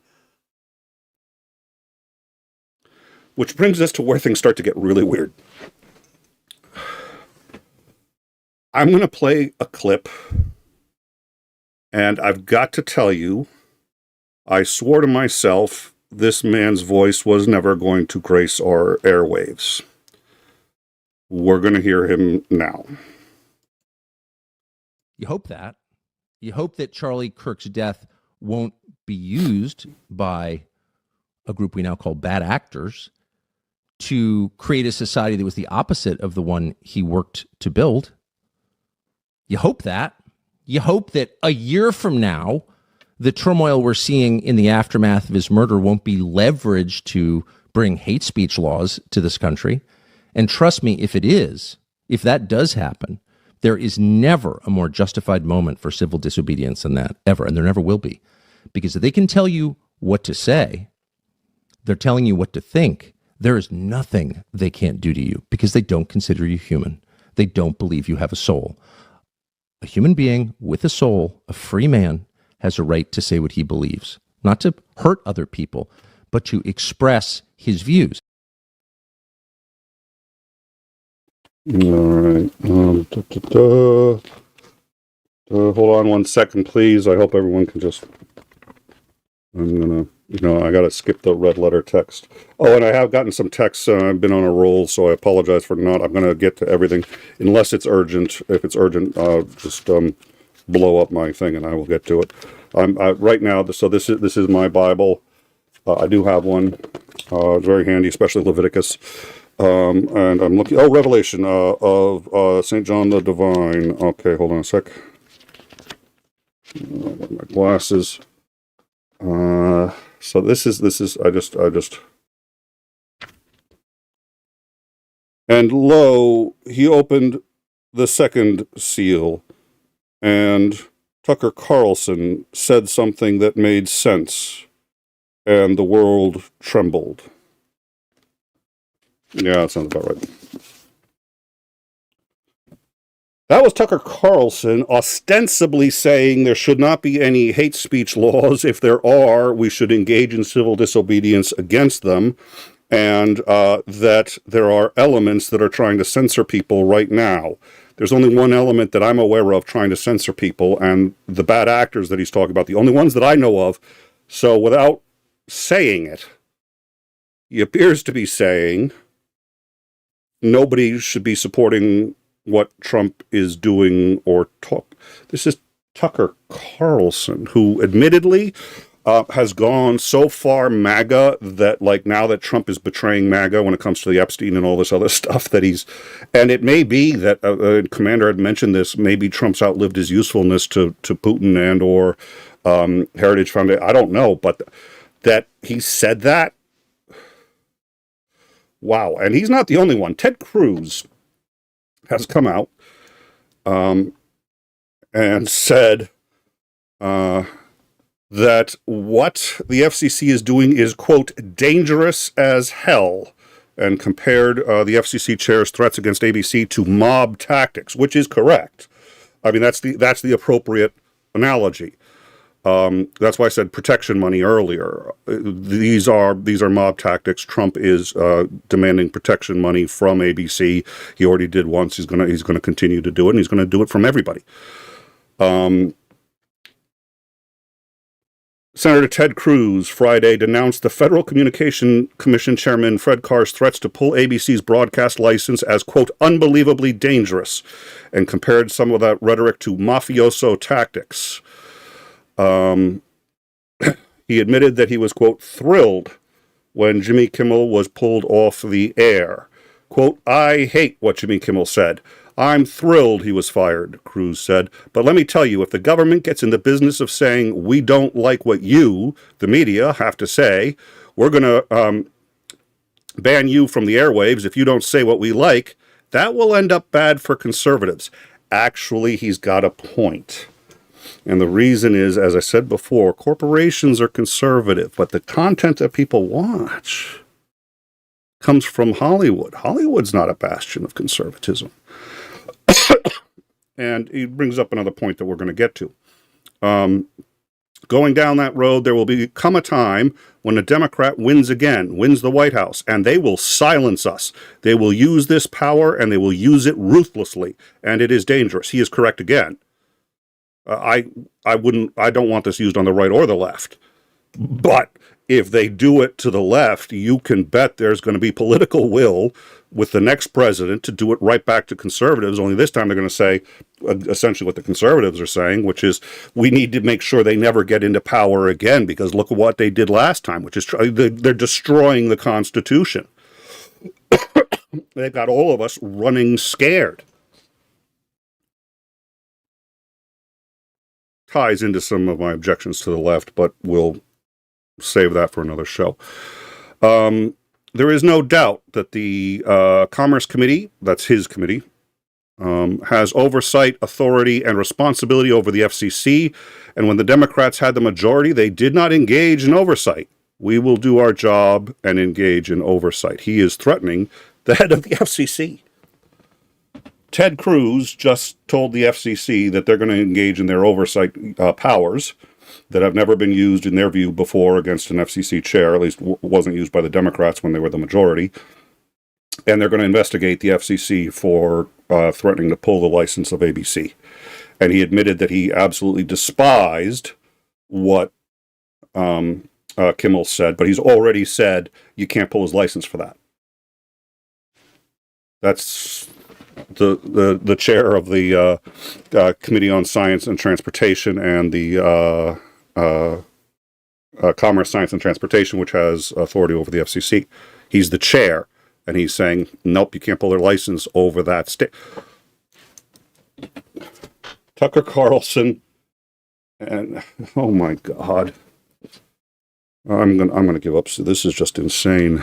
Which brings us to where things start to get really weird. I'm going to play a clip, and I've got to tell you, I swore to myself this man's voice was never going to grace our airwaves. We're going to hear him now. You hope that. You hope that Charlie Kirk's death won't be used by a group we now call bad actors to create a society that was the opposite of the one he worked to build. You hope that. You hope that a year from now, the turmoil we're seeing in the aftermath of his murder won't be leveraged to bring hate speech laws to this country. And trust me, if that does happen, there is never a more justified moment for civil disobedience than that, ever. And there never will be. Because if they can tell you what to say, they're telling you what to think. There is nothing they can't do to you because they don't consider you human. They don't believe you have a soul. A human being with a soul, a free man, has a right to say what he believes, not to hurt other people, but to express his views. All right. Hold on one second, please. I hope everyone can just... I'm going to... I got to skip the red letter text. Oh, and I have gotten some texts. I've been on a roll, so I apologize for not. I'm going to get to everything, unless it's urgent. If it's urgent, just blow up my thing, and I will get to it. Right now, so this is my Bible. I do have one. It's very handy, especially Leviticus. And I'm looking. Oh, Revelation of St. John the Divine. Okay, hold on a sec. My glasses. So this is, I just, and lo, he opened the second seal and Tucker Carlson said something that made sense, and the world trembled. Yeah, that sounds about right. That was Tucker Carlson ostensibly saying there should not be any hate speech laws. If there are, we should engage in civil disobedience against them, and that there are elements that are trying to censor people right now. There's only one element that I'm aware of trying to censor people, and the bad actors that he's talking about, the only ones that I know of. So without saying it, he appears to be saying nobody should be supporting what Trump is doing or talk. This is Tucker Carlson, who admittedly has gone so far MAGA that, like, now that Trump is betraying MAGA when it comes to the Epstein and all this other stuff that he's, and it may be that Commander had mentioned this, maybe Trump's outlived his usefulness to Putin and or Heritage Foundation. I don't know, but that he said that. Wow. And he's not the only one. Ted Cruz has come out and said that what the FCC is doing is, quote, dangerous as hell, and compared the FCC chair's threats against ABC to mob tactics, which is correct. I mean, that's the appropriate analogy. That's why I said protection money earlier. These are mob tactics. Trump is demanding protection money from ABC. He already did once. He's gonna continue to do it, and he's going to do it from everybody. Senator Ted Cruz Friday denounced the Federal Communication Commission Chairman Fred Carr's threats to pull ABC's broadcast license as, quote, unbelievably dangerous, and compared some of that rhetoric to mafioso tactics. He admitted that he was, quote, thrilled when Jimmy Kimmel was pulled off the air. Quote, I hate what Jimmy Kimmel said. I'm thrilled he was fired, Cruz said. But let me tell you, if the government gets in the business of saying we don't like what you, the media, have to say, we're going to ban you from the airwaves if you don't say what we like, that will end up bad for conservatives. Actually, he's got a point. And the reason is, as I said before, corporations are conservative, but the content that people watch comes from Hollywood. Hollywood's not a bastion of conservatism. And he brings up another point that we're going to get to. Going down that road, there will come a time when a Democrat wins the White House, and they will silence us. They will use this power, and they will use it ruthlessly, and it is dangerous. He is correct again. I don't want this used on the right or the left. But if they do it to the left, you can bet there's going to be political will with the next president to do it right back to conservatives. Only this time they're going to say essentially what the conservatives are saying, which is we need to make sure they never get into power again, because look at what they did last time, which is they're destroying the Constitution. They've got all of us running scared. Ties into some of my objections to the left, but we'll save that for another show. There is no doubt that the Commerce Committee, that's his committee, has oversight, authority, and responsibility over the FCC. And when the Democrats had the majority, they did not engage in oversight. We will do our job and engage in oversight. He is threatening the head of the FCC. Ted Cruz just told the FCC that they're going to engage in their oversight powers that have never been used in their view before against an FCC chair, at least wasn't used by the Democrats when they were the majority. And they're going to investigate the FCC for threatening to pull the license of ABC. And he admitted that he absolutely despised what Kimmel said, but he's already said you can't pull his license for that. That's the chair of the Committee on Science and Transportation and the Commerce, Science, and Transportation, which has authority over the FCC. He's the chair, and he's saying, nope, you can't pull their license over that state. Tucker Carlson, and oh my God, I'm gonna give up. So this is just insane.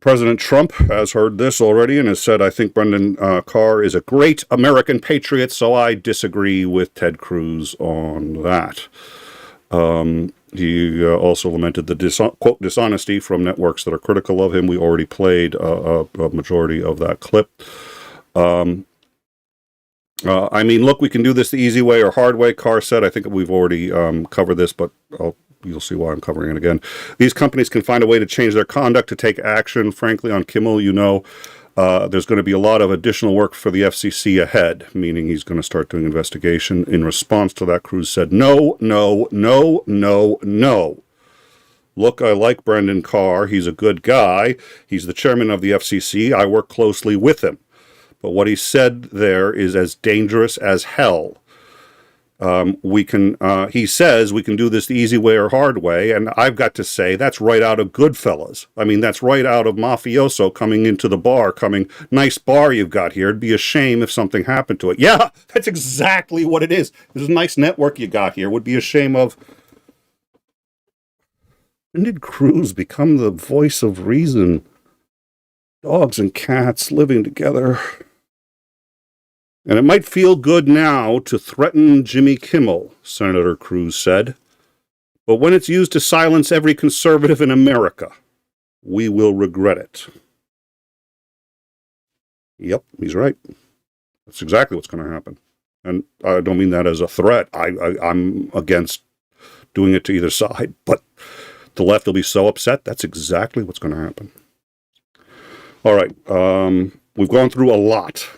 President Trump has heard this already and has said, I think Brendan Carr is a great American patriot, so I disagree with Ted Cruz on that. He also lamented the quote dishonesty from networks that are critical of him. We already played a majority of that clip. I mean, look, we can do this the easy way or hard way, Carr said. I think we've already covered this, but you'll see why I'm covering it again. These companies can find a way to change their conduct to take action. Frankly, on Kimmel, you know, there's going to be a lot of additional work for the FCC ahead, meaning he's going to start doing investigation. In response to that, Cruz said, no, no, no, no, no. Look, I like Brendan Carr. He's a good guy. He's the chairman of the FCC. I work closely with him. But what he said there is as dangerous as hell. He says we can do this the easy way or hard way, and I've got to say that's right out of Goodfellas. I mean, that's right out of Mafioso coming into the bar, nice bar you've got here. It'd be a shame if something happened to it. Yeah, that's exactly what it is. There's a nice network you got here. Would be a shame of... When did Cruz become the voice of reason? Dogs and cats living together... And it might feel good now to threaten Jimmy Kimmel, Senator Cruz said. But when it's used to silence every conservative in America, we will regret it. Yep, he's right. That's exactly what's going to happen. And I don't mean that as a threat. I'm against doing it to either side. But the left will be so upset, that's exactly what's going to happen. All right, we've gone through a lot.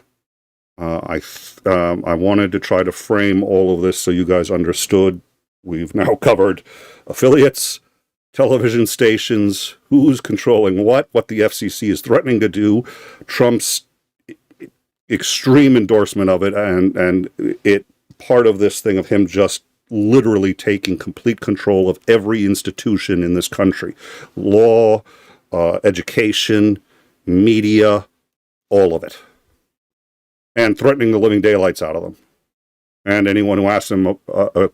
I wanted to try to frame all of this so you guys understood. We've now covered affiliates, television stations, who's controlling what the FCC is threatening to do, Trump's extreme endorsement of it, and it part of this thing of him just literally taking complete control of every institution in this country. Law, education, media, all of it. And threatening the living daylights out of them. And anyone who asks them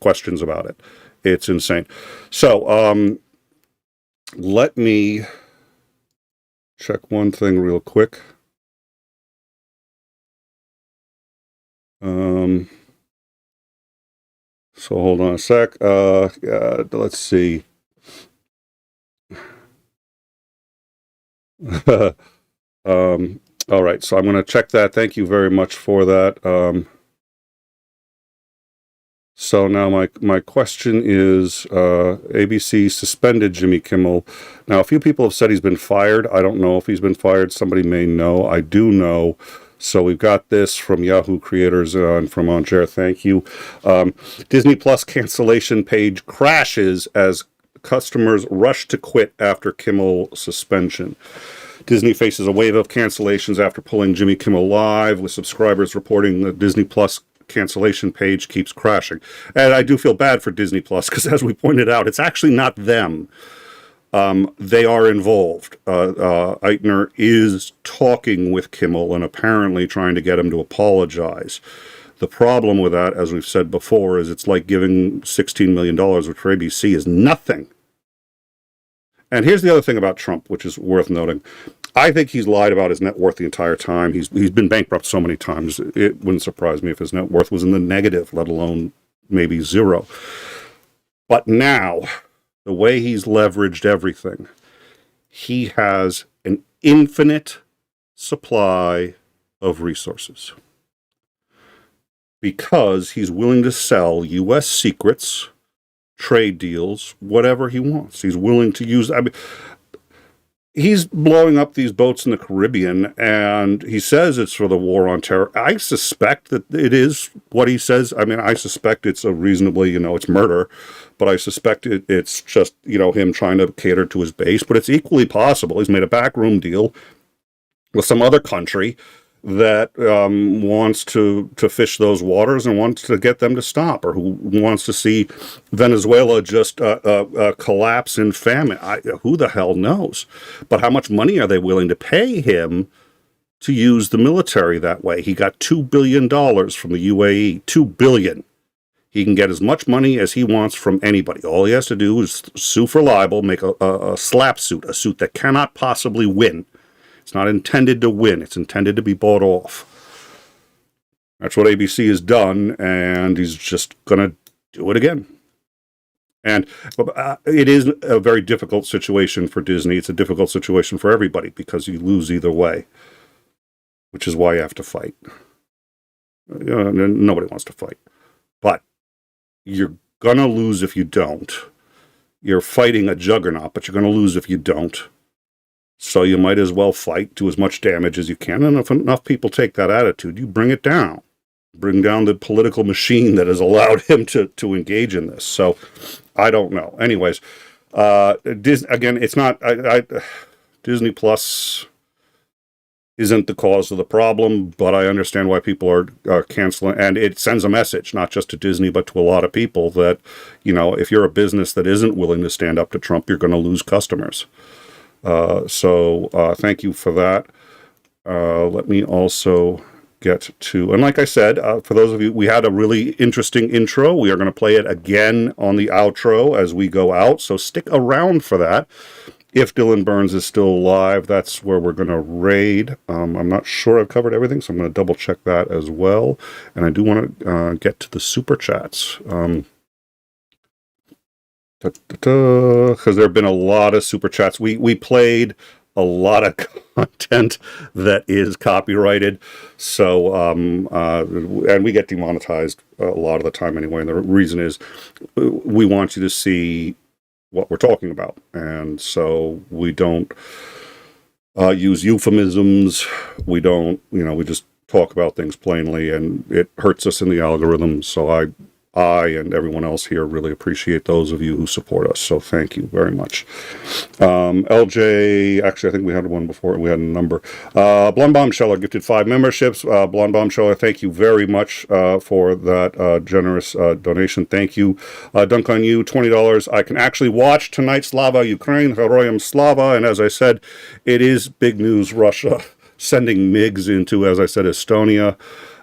questions about it. It's insane. So, let me check one thing real quick. So hold on a sec. Let's see. All right, so I'm going to check that. Thank you very much for that. So now my question is, ABC suspended Jimmy Kimmel. Now, a few people have said he's been fired. I don't know if he's been fired. Somebody may know. I do know. So we've got this from Yahoo creators and from OnJair. Thank you. Disney Plus cancellation page crashes as customers rush to quit after Kimmel suspension. Disney faces a wave of cancellations after pulling Jimmy Kimmel Live, with subscribers reporting the Disney Plus cancellation page keeps crashing. And I do feel bad for Disney Plus, because as we pointed out, it's actually not them. They are involved. Eichner is talking with Kimmel and apparently trying to get him to apologize. The problem with that, as we've said before, is it's like giving $16 million, which for ABC is nothing. And here's the other thing about Trump, which is worth noting. I think he's lied about his net worth the entire time. He's been bankrupt so many times. It wouldn't surprise me if his net worth was in the negative, let alone maybe zero. But now, the way he's leveraged everything, he has an infinite supply of resources. Because he's willing to sell U.S. secrets, trade deals, whatever he wants. He's willing to use... I mean, he's blowing up these boats in the Caribbean, and he says it's for the war on terror. I suspect that it is what he says. I mean, I suspect it's a reasonably, it's murder, but I suspect it's just, him trying to cater to his base. But it's equally possible he's made a backroom deal with some other country that wants to fish those waters and wants to get them to stop, or who wants to see Venezuela just collapse in famine. Who the hell knows? But how much money are they willing to pay him to use the military that way? He got $2 billion from the UAE. $2 billion. He can get as much money as he wants from anybody. All he has to do is sue for libel, make a slap suit, a suit that cannot possibly win, It's not intended to win. It's intended to be bought off. That's what ABC has done, and he's just going to do it again. And it is a very difficult situation for Disney. It's a difficult situation for everybody because you lose either way, which is why you have to fight. Nobody wants to fight. But you're going to lose if you don't. You're fighting a juggernaut, but you're going to lose if you don't. So you might as well fight, do as much damage as you can. And if enough people take that attitude, you bring it down. Bring down the political machine that has allowed him to engage in this. So I don't know. Anyways, again, it's not... Disney Plus isn't the cause of the problem, but I understand why people are canceling. And it sends a message, not just to Disney, but to a lot of people that, if you're a business that isn't willing to stand up to Trump, you're going to lose customers. So thank you for that. Let me also get to, and like I said, for those of you, we had a really interesting intro. We are going to play it again on the outro as we go out. So stick around for that. If Dylan Burns is still alive, that's where we're going to raid. I'm not sure I've covered everything, so I'm going to double check that as well. And I do want to get to the super chats. Because there have been a lot of super chats. We played a lot of content that is copyrighted. So, and we get demonetized a lot of the time anyway. And the reason is we want you to see what we're talking about. And so we don't use euphemisms. We don't, we just talk about things plainly, and it hurts us in the algorithm. So I and everyone else here really appreciate those of you who support us. So thank you very much. LJ, actually, I think we had one before. We had a number. Blonde Bombsheller gifted 5 memberships. Blonde Bombsheller, thank you very much for that generous donation. Thank you. Dunk on You, $20. I can actually watch tonight Slava Ukraine, Heroyam Slava. And as I said, it is big news, Russia sending MiGs into, as I said, Estonia,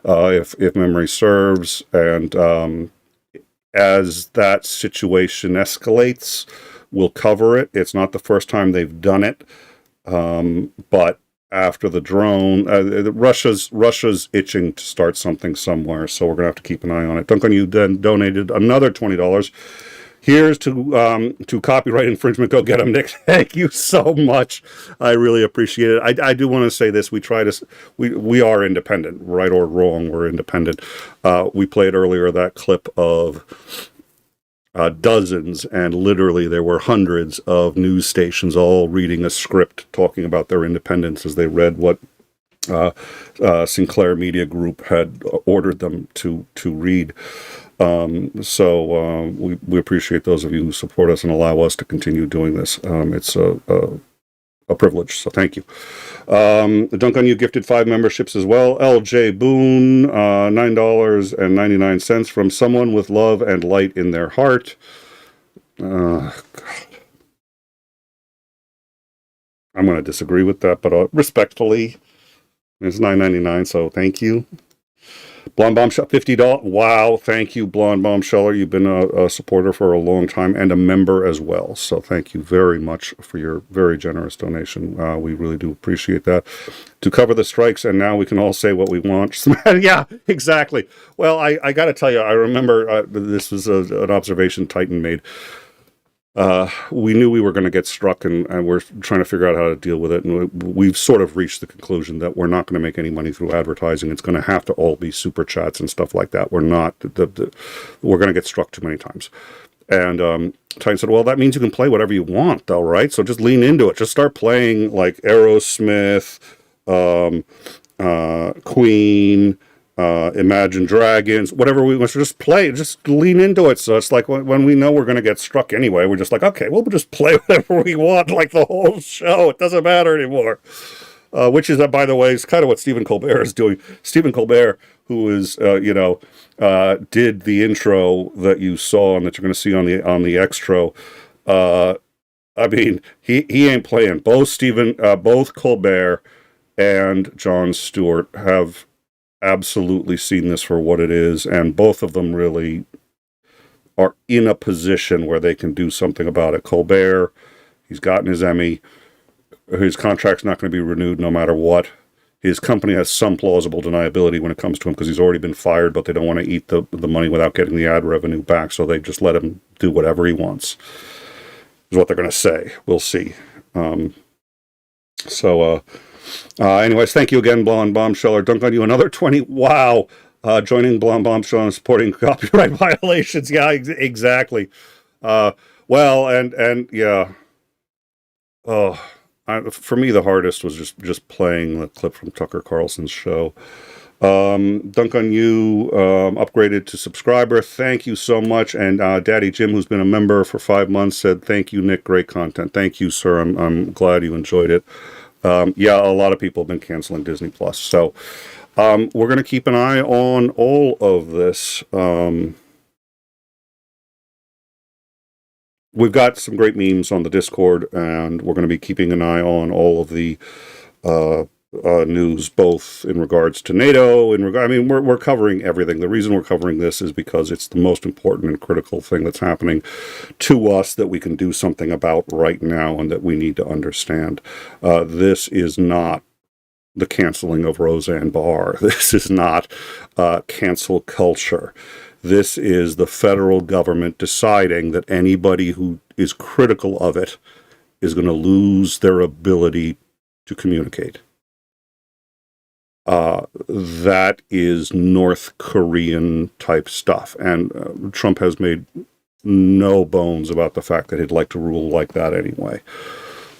if memory serves. And as that situation escalates, we'll cover it. It's not the first time they've done it, but after the drone, Russia's itching to start something somewhere, so we're going to have to keep an eye on it. Duncan, you then donated another $20. Here's to copyright infringement. Go get them, Nick. Thank you so much. I really appreciate it. I do want to say this. We are independent, right or wrong. We're independent. We played earlier that clip of dozens, and literally there were hundreds of news stations all reading a script talking about their independence as they read what Sinclair Media Group had ordered them to read. So we appreciate those of you who support us and allow us to continue doing this. It's a privilege, so thank you. Dunk on You gifted 5 memberships as well. LJ Boone, $9.99 from someone with love and light in their heart. God. I'm going to disagree with that, but respectfully, it's $9.99, so thank you. Blonde Bombshell, $50. Wow, thank you, Blonde Bombsheller. You've been a supporter for a long time and a member as well. So thank you very much for your very generous donation. We really do appreciate that. To cover the strikes, and now we can all say what we want. Yeah, exactly. Well, I got to tell you, I remember this was an observation Titan made. We knew we were going to get struck, and we're trying to figure out how to deal with it. And we've sort of reached the conclusion that we're not going to make any money through advertising. It's going to have to all be super chats and stuff like that. We're not. We're going to get struck too many times. And Titan said, "Well, that means you can play whatever you want, though, right? So just lean into it. Just start playing like Aerosmith, Queen." Imagine Dragons, whatever we want to just play, just lean into it. So it's like when we know we're going to get struck anyway, we're just like, okay, we'll just play whatever we want, like the whole show. It doesn't matter anymore. Which is, by the way, is kind of what Stephen Colbert is doing. Stephen Colbert, who is, did the intro that you saw and that you're going to see on the extro. I mean, he ain't playing. Both Colbert and Jon Stewart have absolutely seen this for what it is, and both of them really are in a position where they can do something about it. Colbert, he's gotten his Emmy. his contract's not going to be renewed no matter what. His company has some plausible deniability when it comes to him because he's already been fired, but they don't want to eat the money without getting the ad revenue back, so they just let him do whatever he wants, is what they're going to say. We'll see. Anyways, thank you again, Blonde Bombsheller. Dunk on you another 20. Wow. Joining Blonde Bombshell and supporting copyright violations. Yeah, exactly. Well, and yeah. Oh, for me, the hardest was just playing the clip from Tucker Carlson's show. Dunk on you, upgraded to subscriber. Thank you so much. And Daddy Jim, who's been a member for 5 months, said, thank you, Nick. Great content. Thank you, sir. I'm glad you enjoyed it. Yeah, a lot of people have been canceling Disney Plus. So we're going to keep an eye on all of this. We've got some great memes on the Discord, and we're going to be keeping an eye on all of the news, both in regards to NATO. We're covering everything. The reason we're covering this is because it's the most important and critical thing that's happening to us that we can do something about right now and that we need to understand. This is not the canceling of Roseanne Barr. This is not cancel culture. This is the federal government deciding that anybody who is critical of it is going to lose their ability to communicate. That is North Korean type stuff. And Trump has made no bones about the fact that he'd like to rule like that anyway.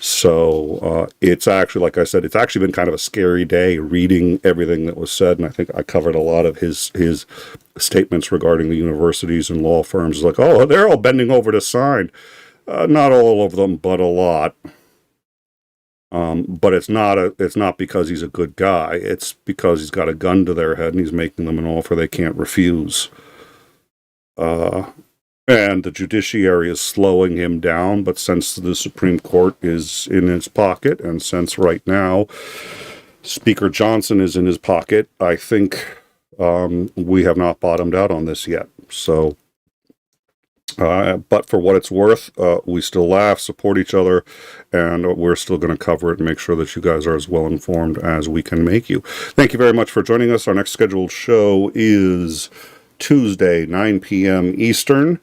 So it's actually, like I said, it's actually been kind of a scary day reading everything that was said. And I think I covered a lot of his statements regarding the universities and law firms. Like, oh, they're all bending over to sign. Not all of them, but a lot. But it's not because he's a good guy. It's because he's got a gun to their head and he's making them an offer they can't refuse. And the judiciary is slowing him down, but since the Supreme Court is in his pocket, and since right now Speaker Johnson is in his pocket, I think we have not bottomed out on this yet. So, but for what it's worth, we still laugh, support each other, and we're still going to cover it and make sure that you guys are as well informed as we can make you. Thank you very much for joining us. Our next scheduled show is Tuesday, 9 p.m. Eastern,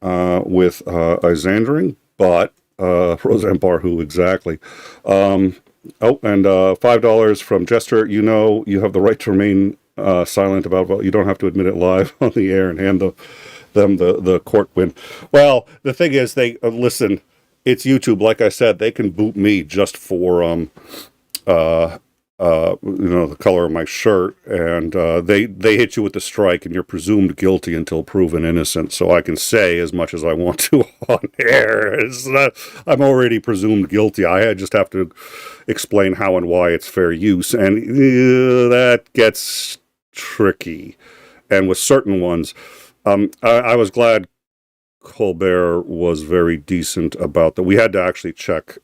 with 𝐒𝐨𝐮𝐭𝐭𝐞𝐫, but Roseanne Barr, who exactly? And $5 from Jester. You know you have the right to remain silent about what you don't have to admit it live on the air and hand them the court win. Well, the thing is, they listen. It's YouTube. Like I said, they can boot me just for the color of my shirt, and they hit you with the strike, and you're presumed guilty until proven innocent. So I can say as much as I want to on air. I'm already presumed guilty. I just have to explain how and why it's fair use, and that gets tricky. And with certain ones, I was glad Colbert was very decent about that. We had to actually check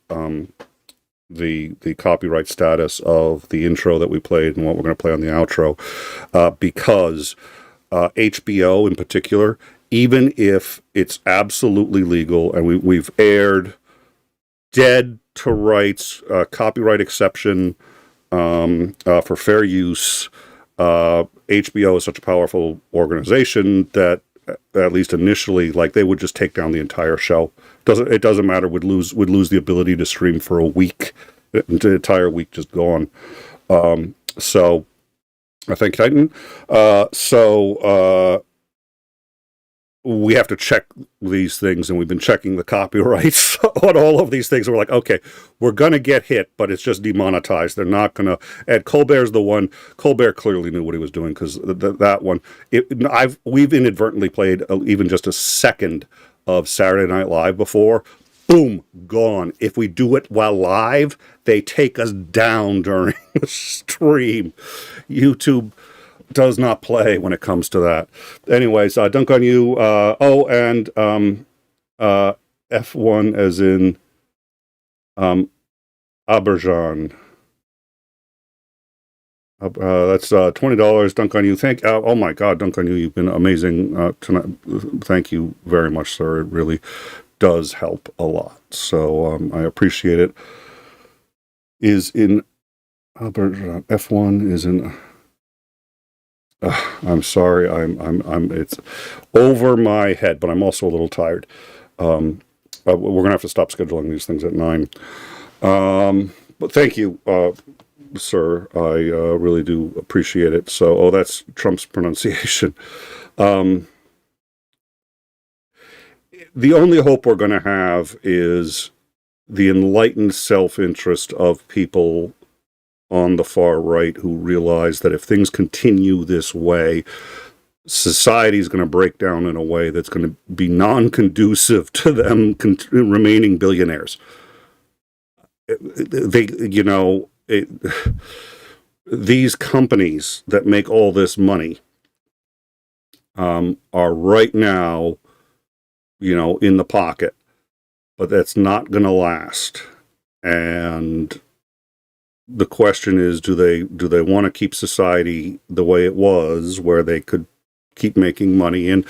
the copyright status of the intro that we played and what we're going to play on the outro, because HBO in particular, even if it's absolutely legal, and we've aired dead to rights, copyright exception for fair use, HBO is such a powerful organization that at least initially, like, they would just take down the entire show. It doesn't matter. Would lose the ability to stream for a week. The entire week just gone. So I think Titan. We have to check these things, and we've been checking the copyrights on all of these things. And we're like, okay, we're going to get hit, but it's just demonetized. They're not going to. And Colbert's the one. Colbert clearly knew what he was doing, because that one. We've inadvertently played even just a second of Saturday Night Live before. Boom, gone. If we do it while live, they take us down during the stream. YouTube does not play when it comes to that. Anyways, dunk on you. And F1 as in 𝐒𝐨𝐿. That's $20. Dunk on you. Oh my God, dunk on you. You've been amazing tonight. Thank you very much, sir. It really does help a lot. So I appreciate it. is in F1 is in. I'm sorry, I'm. It's over my head, but I'm also a little tired. We're gonna have to stop scheduling these things at 9. But thank you, sir. I really do appreciate it. So, that's Trump's pronunciation. The only hope we're going to have is the enlightened self-interest of people on the far right who realize that if things continue this way, society is going to break down in a way that's going to be non-conducive to them remaining billionaires. These companies that make all this money are right now, in the pocket, but that's not going to last. And the question is, do they want to keep society the way it was, where they could keep making money and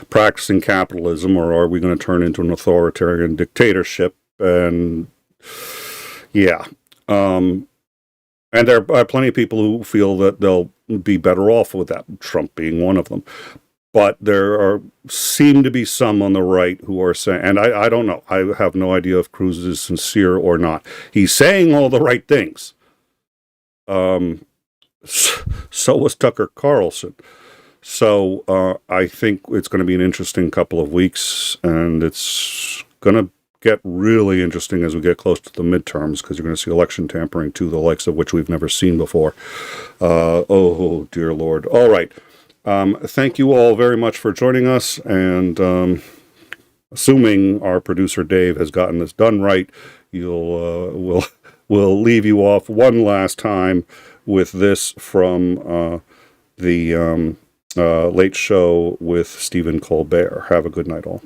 practicing capitalism, or are we going to turn into an authoritarian dictatorship? And and there are plenty of people who feel that they'll be better off with that, Trump being one of them. But there seem to be some on the right who are saying, and I don't know, I have no idea if Cruz is sincere or not. He's saying all the right things. So was Tucker Carlson. So I think it's going to be an interesting couple of weeks, and it's going to get really interesting as we get close to the midterms, because you're going to see election tampering too, the likes of which we've never seen before. Oh, dear Lord. All right. Thank you all very much for joining us, and assuming our producer Dave has gotten this done right, we'll leave you off one last time with this from the Late Show with Stephen Colbert. Have a good night, all.